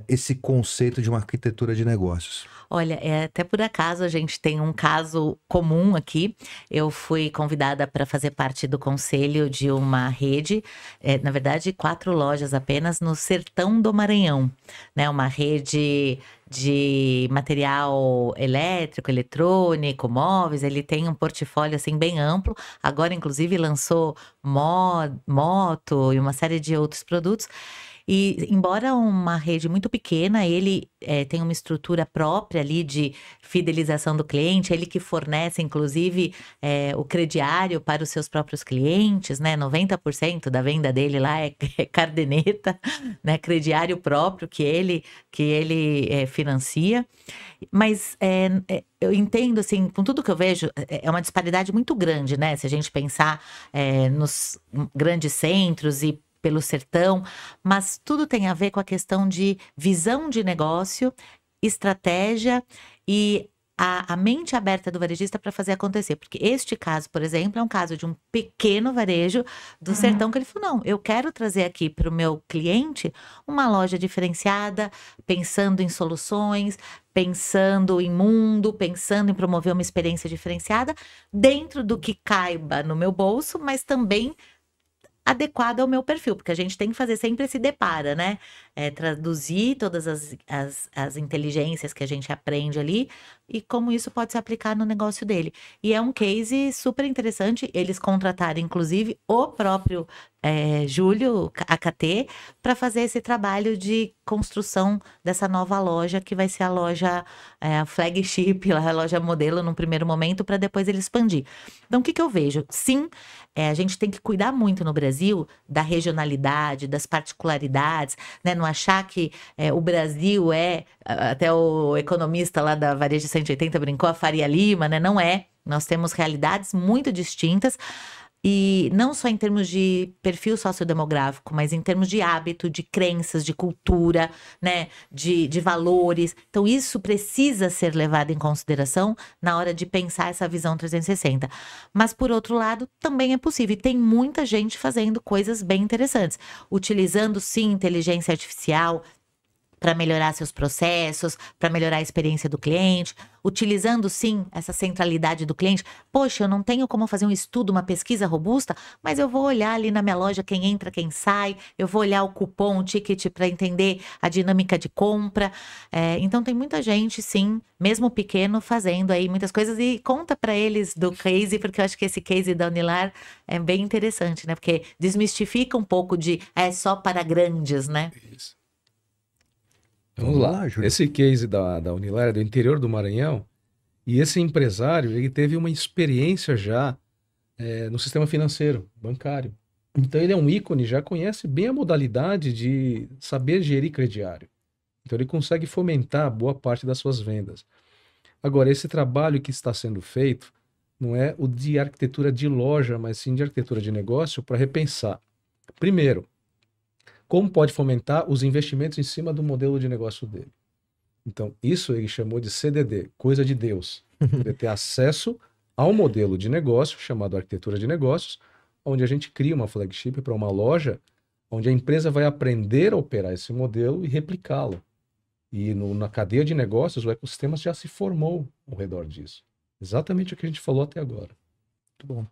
esse conceito de uma arquitetura de negócios? Olha, até por acaso a gente tem um caso comum aqui. Eu fui convidada para fazer parte do conselho de uma rede, na verdade, 4 lojas apenas no sertão do Maranhão, né? Uma rede de material elétrico, eletrônico, móveis. Ele tem um portfólio assim bem amplo. Agora, inclusive, lançou moto e uma série de outros produtos. E embora uma rede muito pequena, ele tem uma estrutura própria ali de fidelização do cliente, ele que fornece, inclusive, o crediário para os seus próprios clientes, né? 90% da venda dele lá é caderneta, né? Crediário próprio que ele financia. Mas eu entendo, assim, com tudo que eu vejo, é uma disparidade muito grande, né? Se a gente pensar nos grandes centros e pelo sertão, mas tudo tem a ver com a questão de visão de negócio, estratégia e a mente aberta do varejista para fazer acontecer. Porque este caso, por exemplo, é um caso de um pequeno varejo do sertão que ele falou, não, eu quero trazer aqui para o meu cliente uma loja diferenciada, pensando em soluções, pensando em mundo, pensando em promover uma experiência diferenciada, dentro do que caiba no meu bolso, mas também adequado ao meu perfil, porque a gente tem que fazer sempre esse depara, né? Traduzir todas as inteligências que a gente aprende ali e como isso pode se aplicar no negócio dele. E é um case super interessante, eles contrataram, inclusive, o próprio Júlio AKT para fazer esse trabalho de construção dessa nova loja, que vai ser a loja flagship, a loja modelo num primeiro momento, para depois ele expandir. Então, o que eu vejo? Sim, a gente tem que cuidar muito no Brasil da regionalidade, das particularidades, né? Não achar que o Brasil até o economista lá da Varejo 180 brincou, a Faria Lima, né? Não é. Nós temos realidades muito distintas. E não só em termos de perfil sociodemográfico, mas em termos de hábito, de crenças, de cultura, né? De valores. Então, isso precisa ser levado em consideração na hora de pensar essa visão 360. Mas, por outro lado, também é possível. E tem muita gente fazendo coisas bem interessantes. Utilizando, sim, inteligência artificial para melhorar seus processos, para melhorar a experiência do cliente, utilizando sim essa centralidade do cliente. Poxa, eu não tenho como fazer um estudo, uma pesquisa robusta, mas eu vou olhar ali na minha loja quem entra, quem sai, eu vou olhar o cupom, o ticket para entender a dinâmica de compra. Então tem muita gente, sim, mesmo pequeno, fazendo aí muitas coisas e conta para eles do case, porque eu acho que esse case da Unilar é bem interessante, né? Porque desmistifica um pouco de só para grandes, né? Isso. Vamos lá, Júlio. Esse case da Unilar é do interior do Maranhão e esse empresário ele teve uma experiência já no sistema financeiro, bancário. Então ele é um ícone, já conhece bem a modalidade de saber gerir crediário. Então ele consegue fomentar boa parte das suas vendas. Agora, esse trabalho que está sendo feito não é o de arquitetura de loja, mas sim de arquitetura de negócio para repensar. Primeiro, como pode fomentar os investimentos em cima do modelo de negócio dele. Então, isso ele chamou de CDD, coisa de Deus. Poder ter acesso ao modelo de negócio, chamado arquitetura de negócios, onde a gente cria uma flagship para uma loja, onde a empresa vai aprender a operar esse modelo e replicá-lo. E na cadeia de negócios, o ecossistema já se formou ao redor disso. Exatamente o que a gente falou até agora. Muito bom.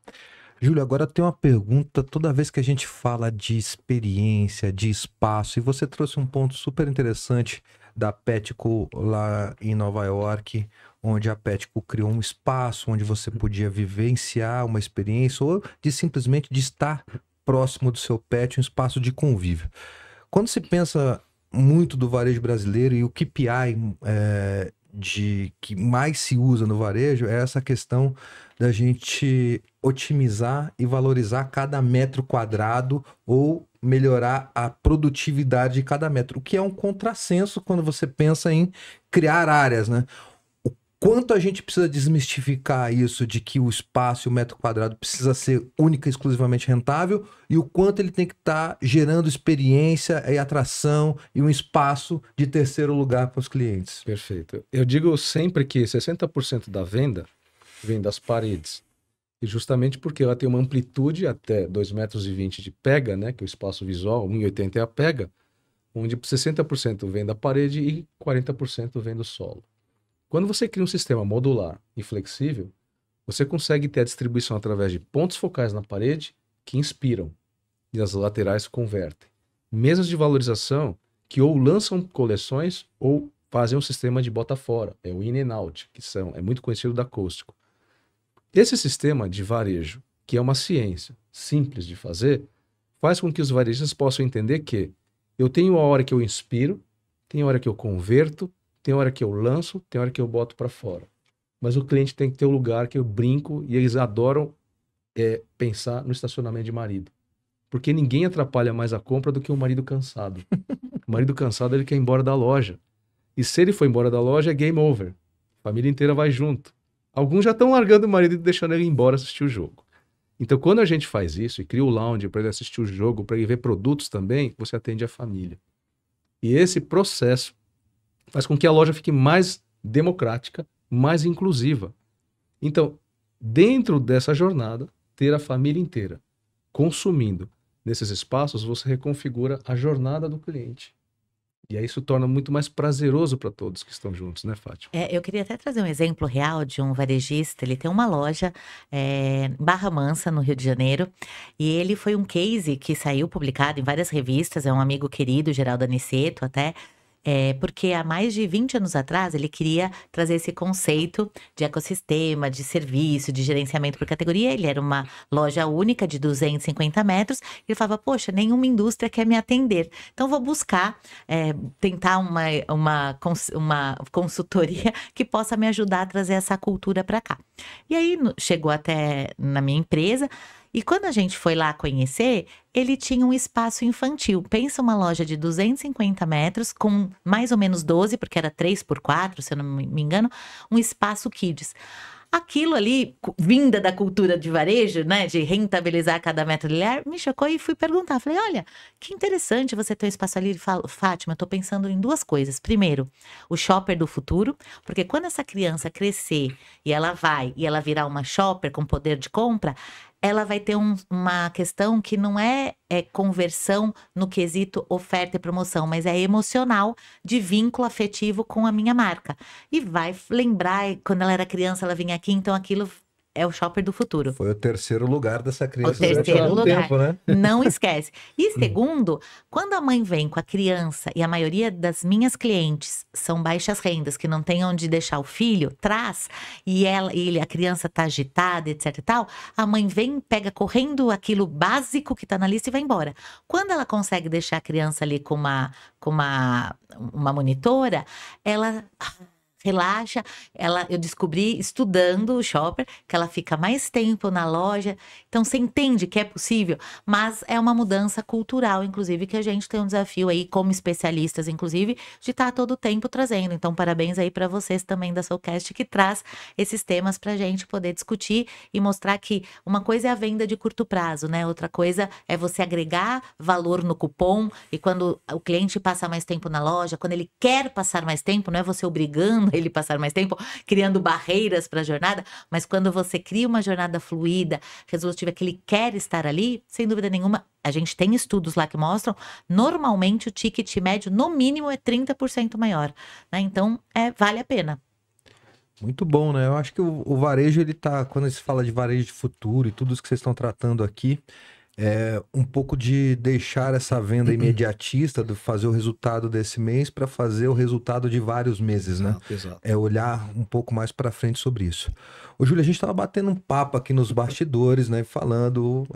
Júlio, agora tem uma pergunta, toda vez que a gente fala de experiência, de espaço, e você trouxe um ponto super interessante da Petco lá em Nova York, onde a Petco criou um espaço onde você podia vivenciar uma experiência ou simplesmente de estar próximo do seu pet, um espaço de convívio. Quando se pensa muito do varejo brasileiro e o KPI que mais se usa no varejo é essa questão da gente otimizar e valorizar cada metro quadrado ou melhorar a produtividade de cada metro, o que é um contrassenso quando você pensa em criar áreas, né? O quanto a gente precisa desmistificar isso de que o espaço e o metro quadrado precisa ser única e exclusivamente rentável e o quanto ele tem que estar gerando experiência e atração e um espaço de terceiro lugar para os clientes. Perfeito. Eu digo sempre que 60% da venda vem das paredes. E justamente porque ela tem uma amplitude até 2,20 m de pega, né, que é o espaço visual, 1,80 m é a pega, onde 60% vem da parede e 40% vem do solo. Quando você cria um sistema modular e flexível, você consegue ter a distribuição através de pontos focais na parede que inspiram e as laterais convertem. Mesas de valorização que ou lançam coleções ou fazem um sistema de bota fora, é o in and out, é muito conhecido da Acústico. Esse sistema de varejo, que é uma ciência simples de fazer, faz com que os varejistas possam entender que eu tenho a hora que eu inspiro, tem a hora que eu converto, tem a hora que eu lanço, tem a hora que eu boto para fora. Mas o cliente tem que ter o lugar que eu brinco e eles adoram pensar no estacionamento de marido. Porque ninguém atrapalha mais a compra do que um marido cansado. O marido cansado, ele quer ir embora da loja. E se ele for embora da loja, é game over. A família inteira vai junto. Alguns já estão largando o marido e deixando ele ir embora assistir o jogo. Então, quando a gente faz isso e cria o lounge para ele assistir o jogo, para ele ver produtos também, você atende a família. E esse processo faz com que a loja fique mais democrática, mais inclusiva. Então, dentro dessa jornada, ter a família inteira consumindo nesses espaços, você reconfigura a jornada do cliente. E aí isso torna muito mais prazeroso para todos que estão juntos, né, Fátima? Eu queria até trazer um exemplo real de um varejista. Ele tem uma loja Barra Mansa, no Rio de Janeiro. E ele foi um case que saiu publicado em várias revistas. É um amigo querido, Geraldo Aniceto, até. Porque há mais de 20 anos atrás ele queria trazer esse conceito de ecossistema, de serviço, de gerenciamento por categoria. Ele era uma loja única de 250 metros. Ele falava, poxa, nenhuma indústria quer me atender. Então vou buscar, tentar uma consultoria que possa me ajudar a trazer essa cultura para cá. E aí chegou até na minha empresa. E quando a gente foi lá conhecer, ele tinha um espaço infantil. Pensa uma loja de 250 metros, com mais ou menos 12, porque era 3x4, se eu não me engano, um espaço kids. Aquilo ali, vinda da cultura de varejo, né, de rentabilizar cada metro linear, me chocou e fui perguntar. Falei, olha, que interessante você ter um espaço ali. Ele falou, Fátima, eu tô pensando em duas coisas. Primeiro, o shopper do futuro, porque quando essa criança crescer e ela virar uma shopper com poder de compra, ela vai ter uma questão que não é conversão no quesito oferta e promoção, mas é emocional, de vínculo afetivo com a minha marca. E vai lembrar, quando ela era criança, ela vinha aqui, então aquilo é o shopper do futuro. Foi o terceiro lugar dessa criança. O terceiro lugar. Tempo, né? Não esquece. E segundo, quando a mãe vem com a criança, e a maioria das minhas clientes são baixas rendas, que não tem onde deixar o filho, traz, e a criança tá agitada, etc e tal, a mãe vem, pega correndo aquilo básico que tá na lista e vai embora. Quando ela consegue deixar a criança ali com uma monitora, ela relaxa. Eu descobri, estudando o shopper, que ela fica mais tempo na loja. Então, você entende que é possível, mas é uma mudança cultural, inclusive, que a gente tem um desafio aí, como especialistas, inclusive, de estar todo o tempo trazendo. Então, parabéns aí para vocês também da Soulcast, que traz esses temas para a gente poder discutir e mostrar que uma coisa é a venda de curto prazo, né? Outra coisa é você agregar valor no cupom, e quando o cliente passa mais tempo na loja, quando ele quer passar mais tempo, não é você obrigando ele passar mais tempo, criando barreiras para a jornada, mas quando você cria uma jornada fluida, resolutiva, que ele quer estar ali, sem dúvida nenhuma, a gente tem estudos lá que mostram, normalmente o ticket médio, no mínimo, é 30% maior, né? Então, vale a pena. Muito bom, né? Eu acho que o varejo, ele tá, quando se fala de varejo de futuro e tudo isso que vocês estão tratando aqui, um pouco de deixar essa venda imediatista, de fazer o resultado desse mês para fazer o resultado de vários meses, né? Exato. É olhar um pouco mais para frente sobre isso. Ô, Júlio, a gente estava batendo um papo aqui nos bastidores, né? Falando,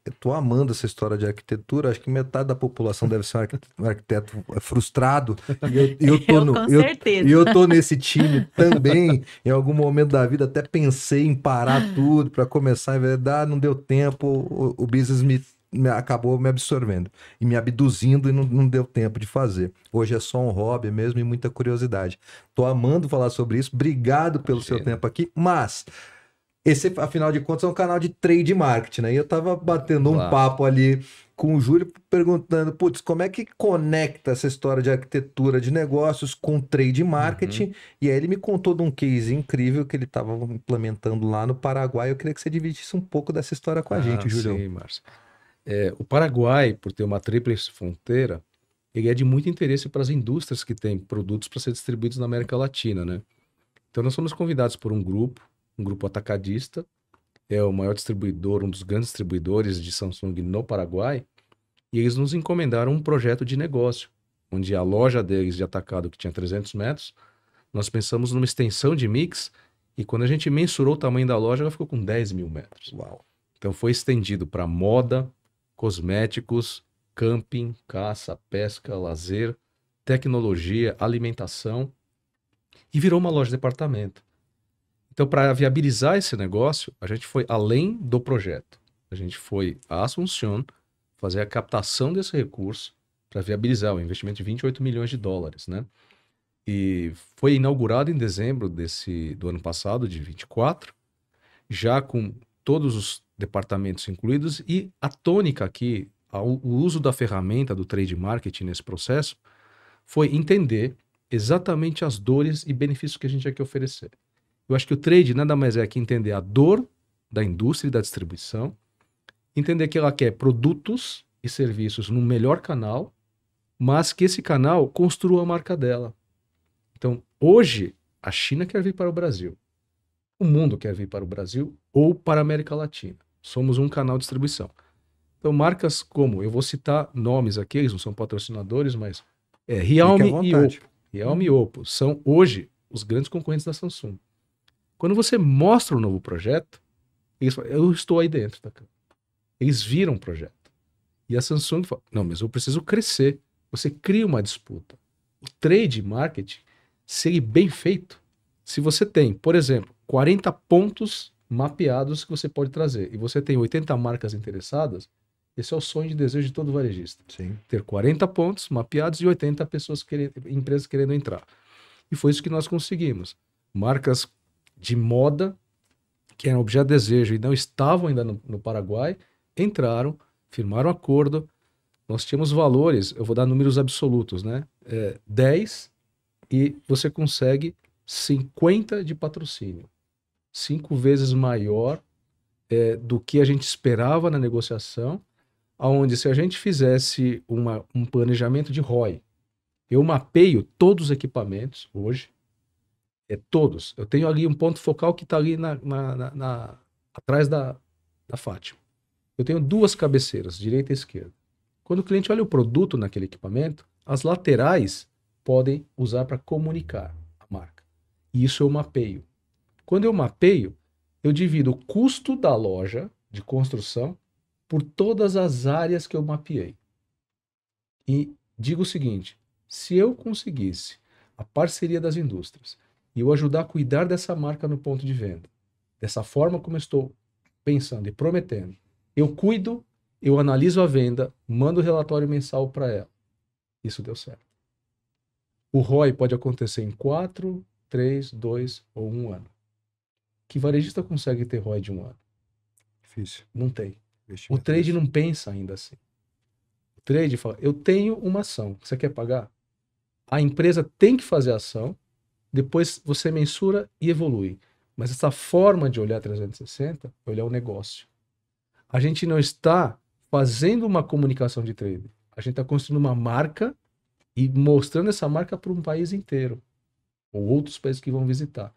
eu tô amando essa história de arquitetura, acho que metade da população deve ser um arquiteto frustrado. Com certeza. E eu tô nesse time também. Em algum momento da vida até pensei em parar tudo para começar, em verdade, não deu tempo, o business acabou me absorvendo e me abduzindo e não deu tempo de fazer. Hoje é só um hobby mesmo e muita curiosidade. Tô amando falar sobre isso. Obrigado pelo seu tempo aqui, mas esse, afinal de contas, é um canal de trade marketing, né? E eu tava batendo um papo ali com o Júlio, perguntando, putz, como é que conecta essa história de arquitetura de negócios com trade marketing? E aí ele me contou de um case incrível que ele estava implementando lá no Paraguai. Eu queria que você dividisse um pouco dessa história com a gente, Júlio. Sim, Márcio. O Paraguai, por ter uma tríplice fronteira, ele é de muito interesse para as indústrias que têm produtos para ser distribuídos na América Latina, né? Então nós fomos convidados por um grupo atacadista, é o maior distribuidor, um dos grandes distribuidores de Samsung no Paraguai, e eles nos encomendaram um projeto de negócio, onde a loja deles de atacado, que tinha 300 metros, nós pensamos numa extensão de mix, e quando a gente mensurou o tamanho da loja, ela ficou com 10 mil metros. Uau. Então foi estendido para moda, cosméticos, camping, caça, pesca, lazer, tecnologia, alimentação, e virou uma loja de departamento. Então, para viabilizar esse negócio, a gente foi além do projeto. A gente foi a Assunción fazer a captação desse recurso para viabilizar o investimento de 28 milhões de dólares, né? E foi inaugurado em dezembro do ano passado, de 24, já com todos os departamentos incluídos, e a tônica aqui, o uso da ferramenta do trade marketing nesse processo, foi entender exatamente as dores e benefícios que a gente tinha que oferecer. Eu acho que o trade nada mais é que entender a dor da indústria e da distribuição, entender que ela quer produtos e serviços no melhor canal, mas que esse canal construa a marca dela. Então, hoje, a China quer vir para o Brasil. O mundo quer vir para o Brasil ou para a América Latina. Somos um canal de distribuição. Então, marcas como, eu vou citar nomes aqui, eles não são patrocinadores, mas Realme e Oppo. Realme e Oppo são hoje os grandes concorrentes da Samsung. Quando você mostra um novo projeto, eles falam, eu estou aí dentro, tá? Eles viram o projeto. E a Samsung fala, não, mas eu preciso crescer. Você cria uma disputa. O trade marketing, se ele bem feito, se você tem, por exemplo, 40 pontos mapeados que você pode trazer, e você tem 80 marcas interessadas, esse é o sonho de desejo de todo varejista. Sim. Ter 40 pontos mapeados e 80 pessoas empresas querendo entrar. E foi isso que nós conseguimos. Marcas de moda, que eram objeto de desejo e não estavam ainda no Paraguai, entraram, firmaram acordo. Nós tínhamos valores, eu vou dar números absolutos, né? 10 e você consegue 50 de patrocínio. 5 vezes maior do que a gente esperava na negociação, onde se a gente fizesse um planejamento de ROI, eu mapeio todos os equipamentos hoje, todos. Eu tenho ali um ponto focal que está ali atrás da Fátima. Eu tenho 2 cabeceiras, direita e esquerda. Quando o cliente olha o produto naquele equipamento, as laterais podem usar para comunicar a marca. E isso eu mapeio. Quando eu mapeio, eu divido o custo da loja de construção por todas as áreas que eu mapeei. E digo o seguinte, se eu conseguisse a parceria das indústrias e eu ajudar a cuidar dessa marca no ponto de venda, dessa forma como eu estou pensando e prometendo, eu cuido, eu analiso a venda, mando o relatório mensal para ela. Isso deu certo. O ROI pode acontecer em 4, 3, 2 ou 1 ano. Que varejista consegue ter ROI de 1 ano? Difícil. Não tem. O trade não pensa ainda assim. O trade fala, eu tenho uma ação, você quer pagar? A empresa tem que fazer a ação, depois você mensura e evolui. Mas essa forma de olhar 360 é olhar o negócio. A gente não está fazendo uma comunicação de trade. A gente está construindo uma marca e mostrando essa marca para um país inteiro. Ou outros países que vão visitar.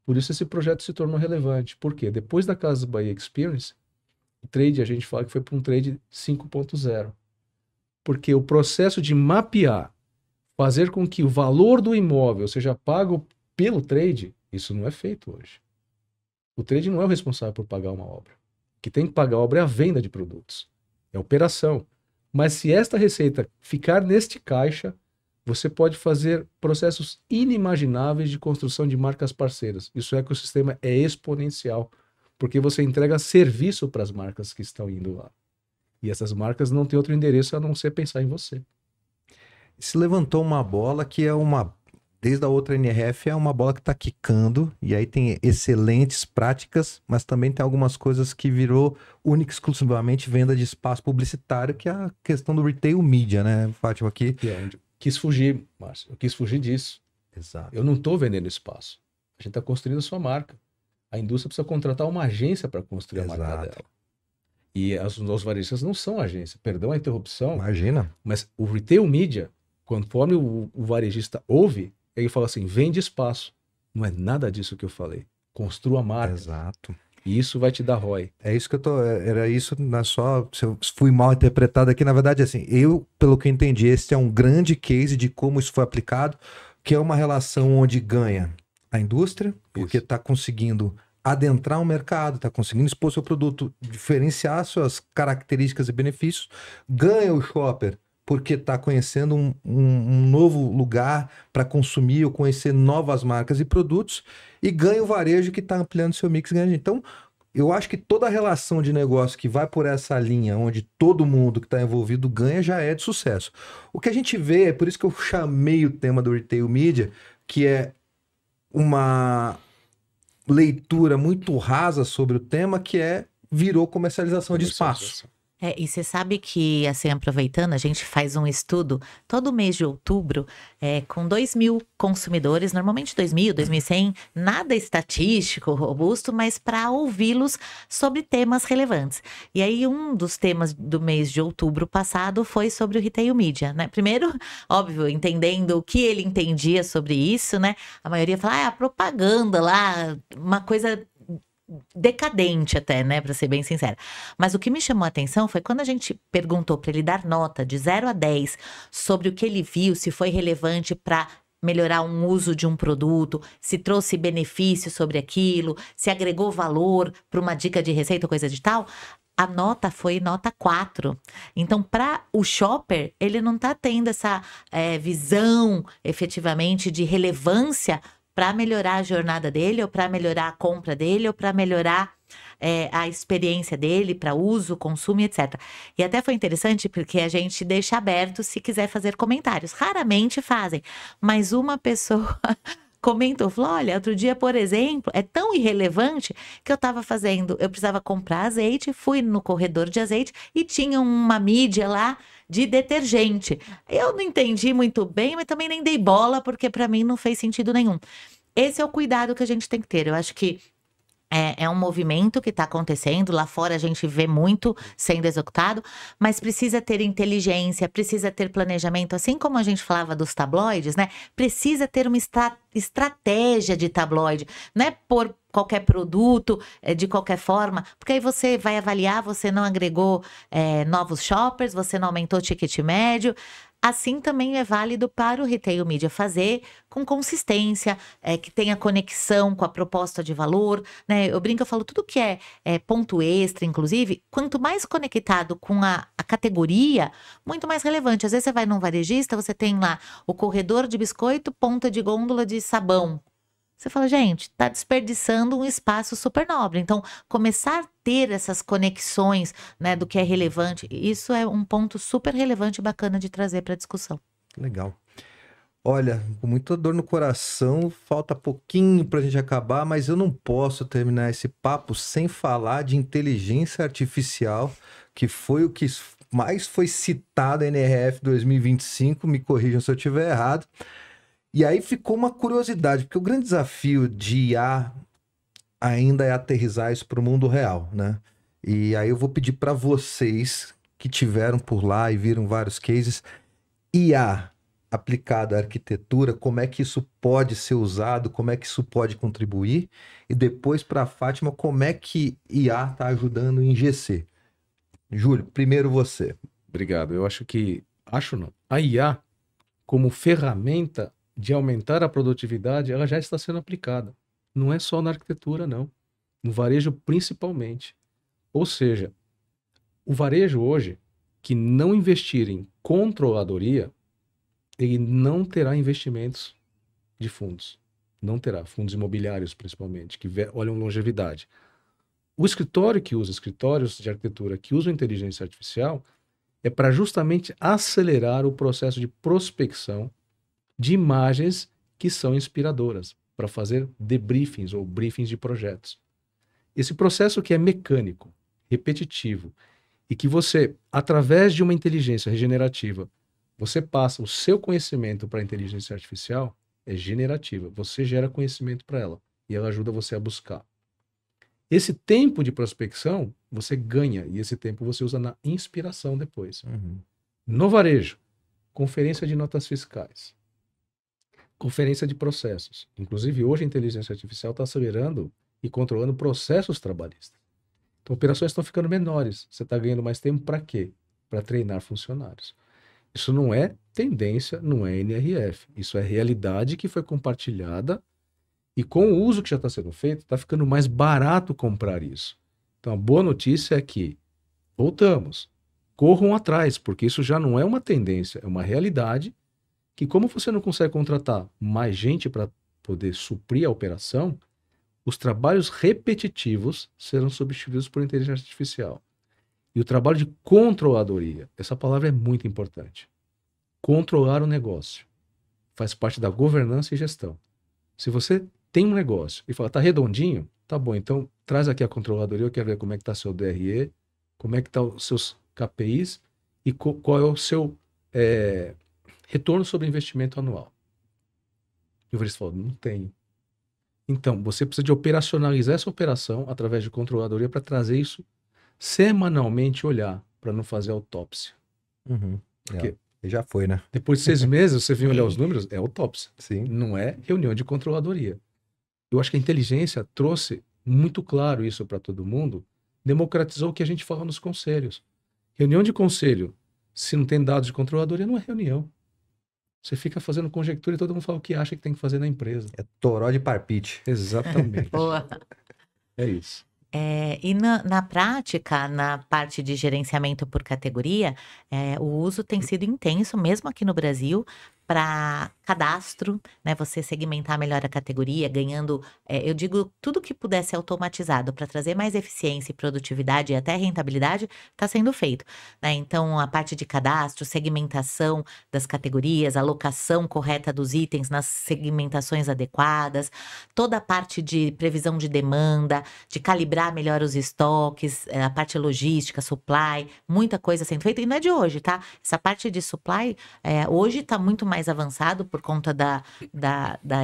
Por isso esse projeto se tornou relevante. Por quê? Depois da Casas Bahia Experience, o trade, a gente fala que foi para um trade 5.0. Porque o processo de mapear, fazer com que o valor do imóvel seja pago pelo trade, isso não é feito hoje. O trade não é o responsável por pagar uma obra. O que tem que pagar a obra é a venda de produtos. É a operação. Mas se esta receita ficar neste caixa, você pode fazer processos inimagináveis de construção de marcas parceiras. Isso é que o sistema é exponencial. Porque você entrega serviço para as marcas que estão indo lá. E essas marcas não têm outro endereço a não ser pensar em você. Se levantou uma bola que é desde a outra NRF, é uma bola que está quicando, e aí tem excelentes práticas, mas também tem algumas coisas que virou única e exclusivamente venda de espaço publicitário, que é a questão do retail media, né, Fátima, aqui. Que é onde eu quis fugir, Márcio. Eu quis fugir disso. Exato. Eu não estou vendendo espaço. A gente está construindo a sua marca. A indústria precisa contratar uma agência para construir a marca dela. E os varejistas não são agência. Perdão a interrupção. Imagina. Mas o retail media Conforme o varejista ouve, ele fala assim, vende espaço. Não é nada disso que eu falei. Construa a marca. Exato. E isso vai te dar ROI. É isso que eu tô. Era isso, não é só. Se eu fui mal interpretado aqui, na verdade, assim, pelo que eu entendi, esse é um grande case de como isso foi aplicado, que é uma relação onde ganha a indústria, porque está conseguindo adentrar um mercado, está conseguindo expor seu produto, diferenciar suas características e benefícios, ganha o shopper, porque está conhecendo um novo lugar para consumir ou conhecer novas marcas e produtos, e ganha o varejo que está ampliando seu mix. Então, eu acho que toda a relação de negócio que vai por essa linha, onde todo mundo que está envolvido ganha, já é de sucesso. O que a gente vê, é por isso que eu chamei o tema do Retail Media, que é uma leitura muito rasa sobre o tema, que virou comercialização de espaço. E você sabe que, assim, aproveitando, a gente faz um estudo todo mês de outubro com 2.000 consumidores, normalmente 2.000, 2.100, nada estatístico, robusto, mas para ouvi-los sobre temas relevantes. E aí, um dos temas do mês de outubro passado foi sobre o Retail Media, né? Primeiro, óbvio, entendendo o que ele entendia sobre isso, né? A maioria fala, a propaganda lá, uma coisa decadente até, né, para ser bem sincera. Mas o que me chamou a atenção foi quando a gente perguntou para ele dar nota de 0 a 10 sobre o que ele viu, se foi relevante para melhorar um uso de um produto, se trouxe benefício sobre aquilo, se agregou valor para uma dica de receita, coisa de tal. A nota foi nota 4. Então, para o shopper, ele não está tendo essa visão efetivamente de relevância para melhorar a jornada dele, ou para melhorar a compra dele, ou para melhorar a experiência dele, para uso, consumo, etc. E até foi interessante porque a gente deixa aberto se quiser fazer comentários. Raramente fazem, mas uma pessoa comentou, falou, olha, outro dia, por exemplo, é tão irrelevante que eu precisava comprar azeite, fui no corredor de azeite e tinha uma mídia lá de detergente. Eu não entendi muito bem, mas também nem dei bola, porque para mim não fez sentido nenhum. Esse é o cuidado que a gente tem que ter. Eu acho que é um movimento que está acontecendo, lá fora a gente vê muito sendo executado, mas precisa ter inteligência, precisa ter planejamento, assim como a gente falava dos tabloides, né? Precisa ter uma estratégia de tabloide, não é por qualquer produto, de qualquer forma, porque aí você vai avaliar, você não agregou novos shoppers, você não aumentou o ticket médio. Assim também é válido para o Retail Media fazer com consistência, que tenha conexão com a proposta de valor, né? Eu brinco, eu falo, tudo que é ponto extra, inclusive, quanto mais conectado com a categoria, muito mais relevante. Às vezes você vai num varejista, você tem lá o corredor de biscoito, ponta de gôndola de sabão. Você fala, gente, está desperdiçando um espaço super nobre. Então, começar a ter essas conexões, né, do que é relevante, isso é um ponto super relevante e bacana de trazer para a discussão. Legal. Olha, com muita dor no coração, falta pouquinho para a gente acabar, mas eu não posso terminar esse papo sem falar de inteligência artificial, que foi o que mais foi citado na NRF 2025, me corrijam se eu estiver errado. E aí ficou uma curiosidade, porque o grande desafio de IA ainda é aterrissar isso para o mundo real, né? E aí eu vou pedir para vocês que tiveram por lá e viram vários cases, IA aplicado à arquitetura, como é que isso pode ser usado, como é que isso pode contribuir, e depois para a Fátima, como é que IA está ajudando em GC. Júlio, primeiro você. Obrigado. Eu acho não. A IA, como ferramenta de aumentar a produtividade, ela já está sendo aplicada. Não é só na arquitetura, não. No varejo, principalmente. Ou seja, o varejo hoje, que não investir em controladoria, ele não terá investimentos de fundos. Não terá. Fundos imobiliários, principalmente, que olham longevidade. O escritório que usa, escritórios de arquitetura que usam inteligência artificial, é para justamente acelerar o processo de prospecção de imagens que são inspiradoras, para fazer debriefings ou briefings de projetos. Esse processo que é mecânico, repetitivo, e que você, através de uma inteligência regenerativa, você passa o seu conhecimento para a inteligência artificial, é generativa. Você gera conhecimento para ela e ela ajuda você a buscar. Esse tempo de prospecção, você ganha, e esse tempo você usa na inspiração depois. Uhum. No varejo, conferência de notas fiscais, conferência de processos. Inclusive, hoje a inteligência artificial está acelerando e controlando processos trabalhistas. Então, operações estão ficando menores. Você está ganhando mais tempo para quê? Para treinar funcionários. Isso não é tendência, não é NRF. Isso é realidade que foi compartilhada e com o uso que já está sendo feito, está ficando mais barato comprar isso. Então, a boa notícia é que voltamos. Corram atrás, porque isso já não é uma tendência, é uma realidade que, como você não consegue contratar mais gente para poder suprir a operação, os trabalhos repetitivos serão substituídos por inteligência artificial. E o trabalho de controladoria, essa palavra é muito importante. Controlar o negócio. Faz parte da governança e gestão. Se você tem um negócio e fala, tá redondinho? Tá bom, então traz aqui a controladoria, eu quero ver como é que tá seu DRE, como é que tá os seus KPIs e qual é o seu retorno sobre investimento anual. E o Varisto falou, não tenho. Então, você precisa de operacionalizar essa operação através de controladoria para trazer isso semanalmente, olhar, para não fazer autópsia. Porque já foi, né? depois de 6 meses, você vem olhar os números, é autópsia. Sim. Não é reunião de controladoria. Eu acho que a inteligência trouxe muito claro isso para todo mundo, democratizou o que a gente fala nos conselhos. Reunião de conselho, se não tem dados de controladoria, não é reunião. Você fica fazendo conjectura e todo mundo fala o que acha que tem que fazer na empresa. É toró de parpite. Exatamente. Boa. É isso. E na prática, na parte de gerenciamento por categoria, o uso tem sido intenso, mesmo aqui no Brasil, para cadastro, né? Você segmentar melhor a categoria, ganhando, eu digo, tudo que puder ser automatizado para trazer mais eficiência e produtividade e até rentabilidade, está sendo feito, né? Então, a parte de cadastro, segmentação das categorias, alocação correta dos itens nas segmentações adequadas, toda a parte de previsão de demanda, de calibrar melhor os estoques, a parte logística, supply, muita coisa sendo feita. E não é de hoje, tá? Essa parte de supply, hoje está muito mais avançado por conta da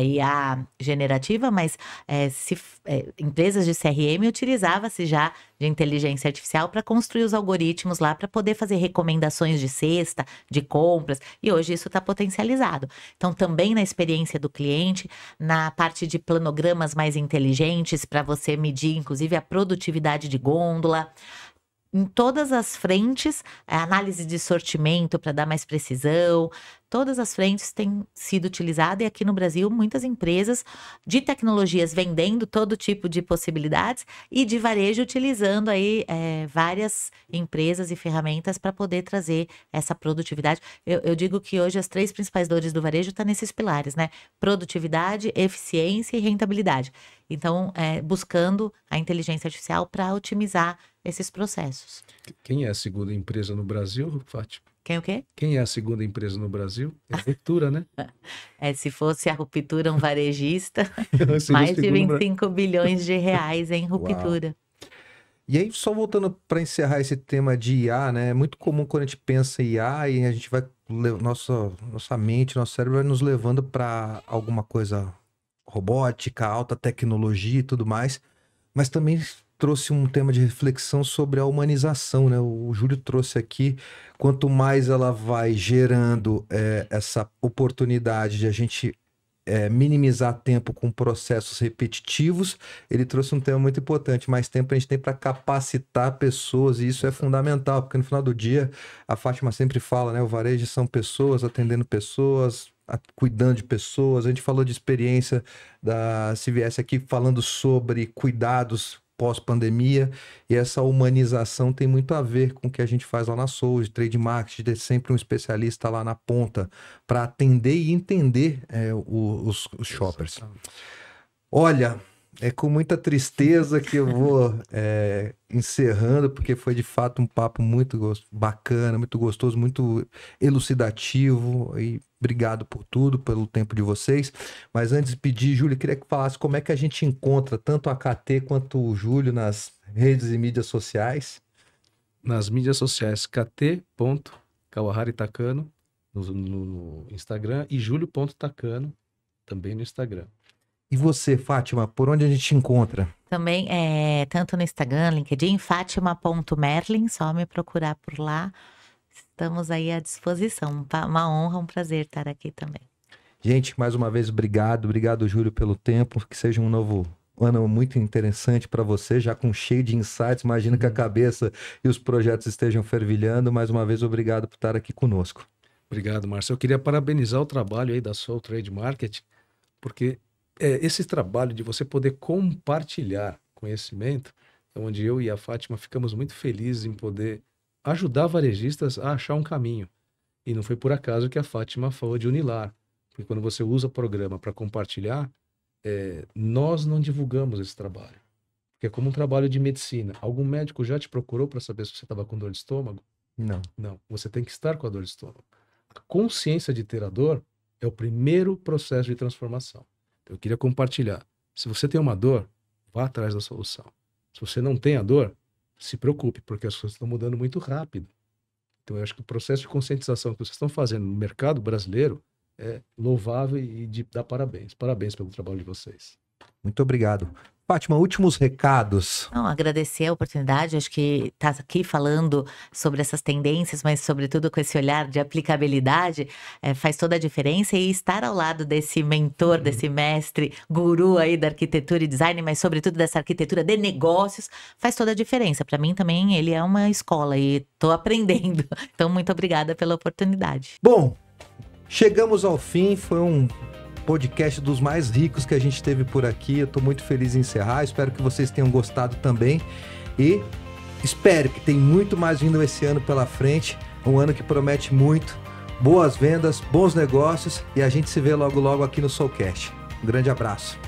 IA generativa, mas empresas de CRM utilizava-se já de inteligência artificial para construir os algoritmos lá para poder fazer recomendações de cesta, de compras, e hoje isso está potencializado. Então, também na experiência do cliente, na parte de planogramas mais inteligentes para você medir, inclusive, a produtividade de gôndola. Em todas as frentes, a análise de sortimento para dar mais precisão, todas as frentes têm sido utilizadas e aqui no Brasil muitas empresas de tecnologias vendendo todo tipo de possibilidades e de varejo utilizando aí várias empresas e ferramentas para poder trazer essa produtividade. Eu digo que hoje as 3 principais dores do varejo estão nesses pilares, né? Produtividade, eficiência e rentabilidade. Então, buscando a inteligência artificial para otimizar esses processos. Quem é a segunda empresa no Brasil, Fátima? Quem o quê? Quem é a segunda empresa no Brasil? É a Ruptura, né? Se fosse a Ruptura um varejista, mais de 25 bilhões de reais em Ruptura. Uau. E aí, só voltando para encerrar esse tema de IA, né? É muito comum quando a gente pensa em IA e a gente vai... Nossa mente, nosso cérebro vai nos levando para alguma coisa robótica, alta tecnologia e tudo mais. Mas também trouxe um tema de reflexão sobre a humanização, né? O Júlio trouxe aqui, quanto mais ela vai gerando essa oportunidade de a gente minimizar tempo com processos repetitivos, ele trouxe um tema muito importante, mais tempo a gente tem para capacitar pessoas, e isso é fundamental, porque no final do dia, a Fátima sempre fala, né? O varejo são pessoas, atendendo pessoas, cuidando de pessoas. A gente falou de experiência da CVS aqui, falando sobre cuidados pós-pandemia, e essa humanização tem muito a ver com o que a gente faz lá na Soul, trade marketing, ter sempre um especialista lá na ponta para atender e entender os shoppers. Olha, é com muita tristeza que eu vou encerrando, porque foi de fato um papo muito bacana, muito gostoso, muito elucidativo, e obrigado por tudo, pelo tempo de vocês. Mas antes de pedir, Júlio, queria que falasse como é que a gente encontra tanto a KT quanto o Júlio nas redes e mídias sociais. Nas mídias sociais, kt.kawahari-takano no Instagram e julio.takano também no Instagram. E você, Fátima, por onde a gente encontra? Também, tanto no Instagram, LinkedIn, Fátima.Merlin, só me procurar por lá. Estamos aí à disposição. Uma honra, um prazer estar aqui também. Gente, mais uma vez, obrigado. Obrigado, Júlio, pelo tempo. Que seja um novo ano muito interessante para você, já com cheio de insights. Imagino que a cabeça e os projetos estejam fervilhando. Mais uma vez, obrigado por estar aqui conosco. Obrigado, Márcio. Eu queria parabenizar o trabalho aí da Soul Trade Marketing, porque esse trabalho de você poder compartilhar conhecimento, é onde eu e a Fátima ficamos muito felizes em poder ajudar varejistas a achar um caminho. E não foi por acaso que a Fátima falou de Unilar, porque quando você usa o programa para compartilhar, nós não divulgamos esse trabalho. Porque é como um trabalho de medicina. Algum médico já te procurou para saber se você estava com dor de estômago? Não. Não, você tem que estar com a dor de estômago. A consciência de ter a dor é o primeiro processo de transformação. Então, eu queria compartilhar. Se você tem uma dor, vá atrás da solução. Se você não tem a dor, se preocupe, porque as coisas estão mudando muito rápido. Então, eu acho que o processo de conscientização que vocês estão fazendo no mercado brasileiro é louvável e de dar parabéns. Parabéns pelo trabalho de vocês. Muito obrigado. Fátima, últimos recados. Não, agradecer a oportunidade, acho que tá aqui falando sobre essas tendências, mas sobretudo com esse olhar de aplicabilidade, faz toda a diferença, e estar ao lado desse mentor, desse mestre, guru aí da arquitetura e design, mas sobretudo dessa arquitetura de negócios, faz toda a diferença. Para mim também ele é uma escola e tô aprendendo. Então, muito obrigada pela oportunidade. Bom, chegamos ao fim, foi um podcast dos mais ricos que a gente teve por aqui. Eu tô muito feliz em encerrar, espero que vocês tenham gostado também e espero que tem muito mais vindo esse ano pela frente, um ano que promete muito, boas vendas, bons negócios, e a gente se vê logo logo aqui no Soulcast. Um grande abraço.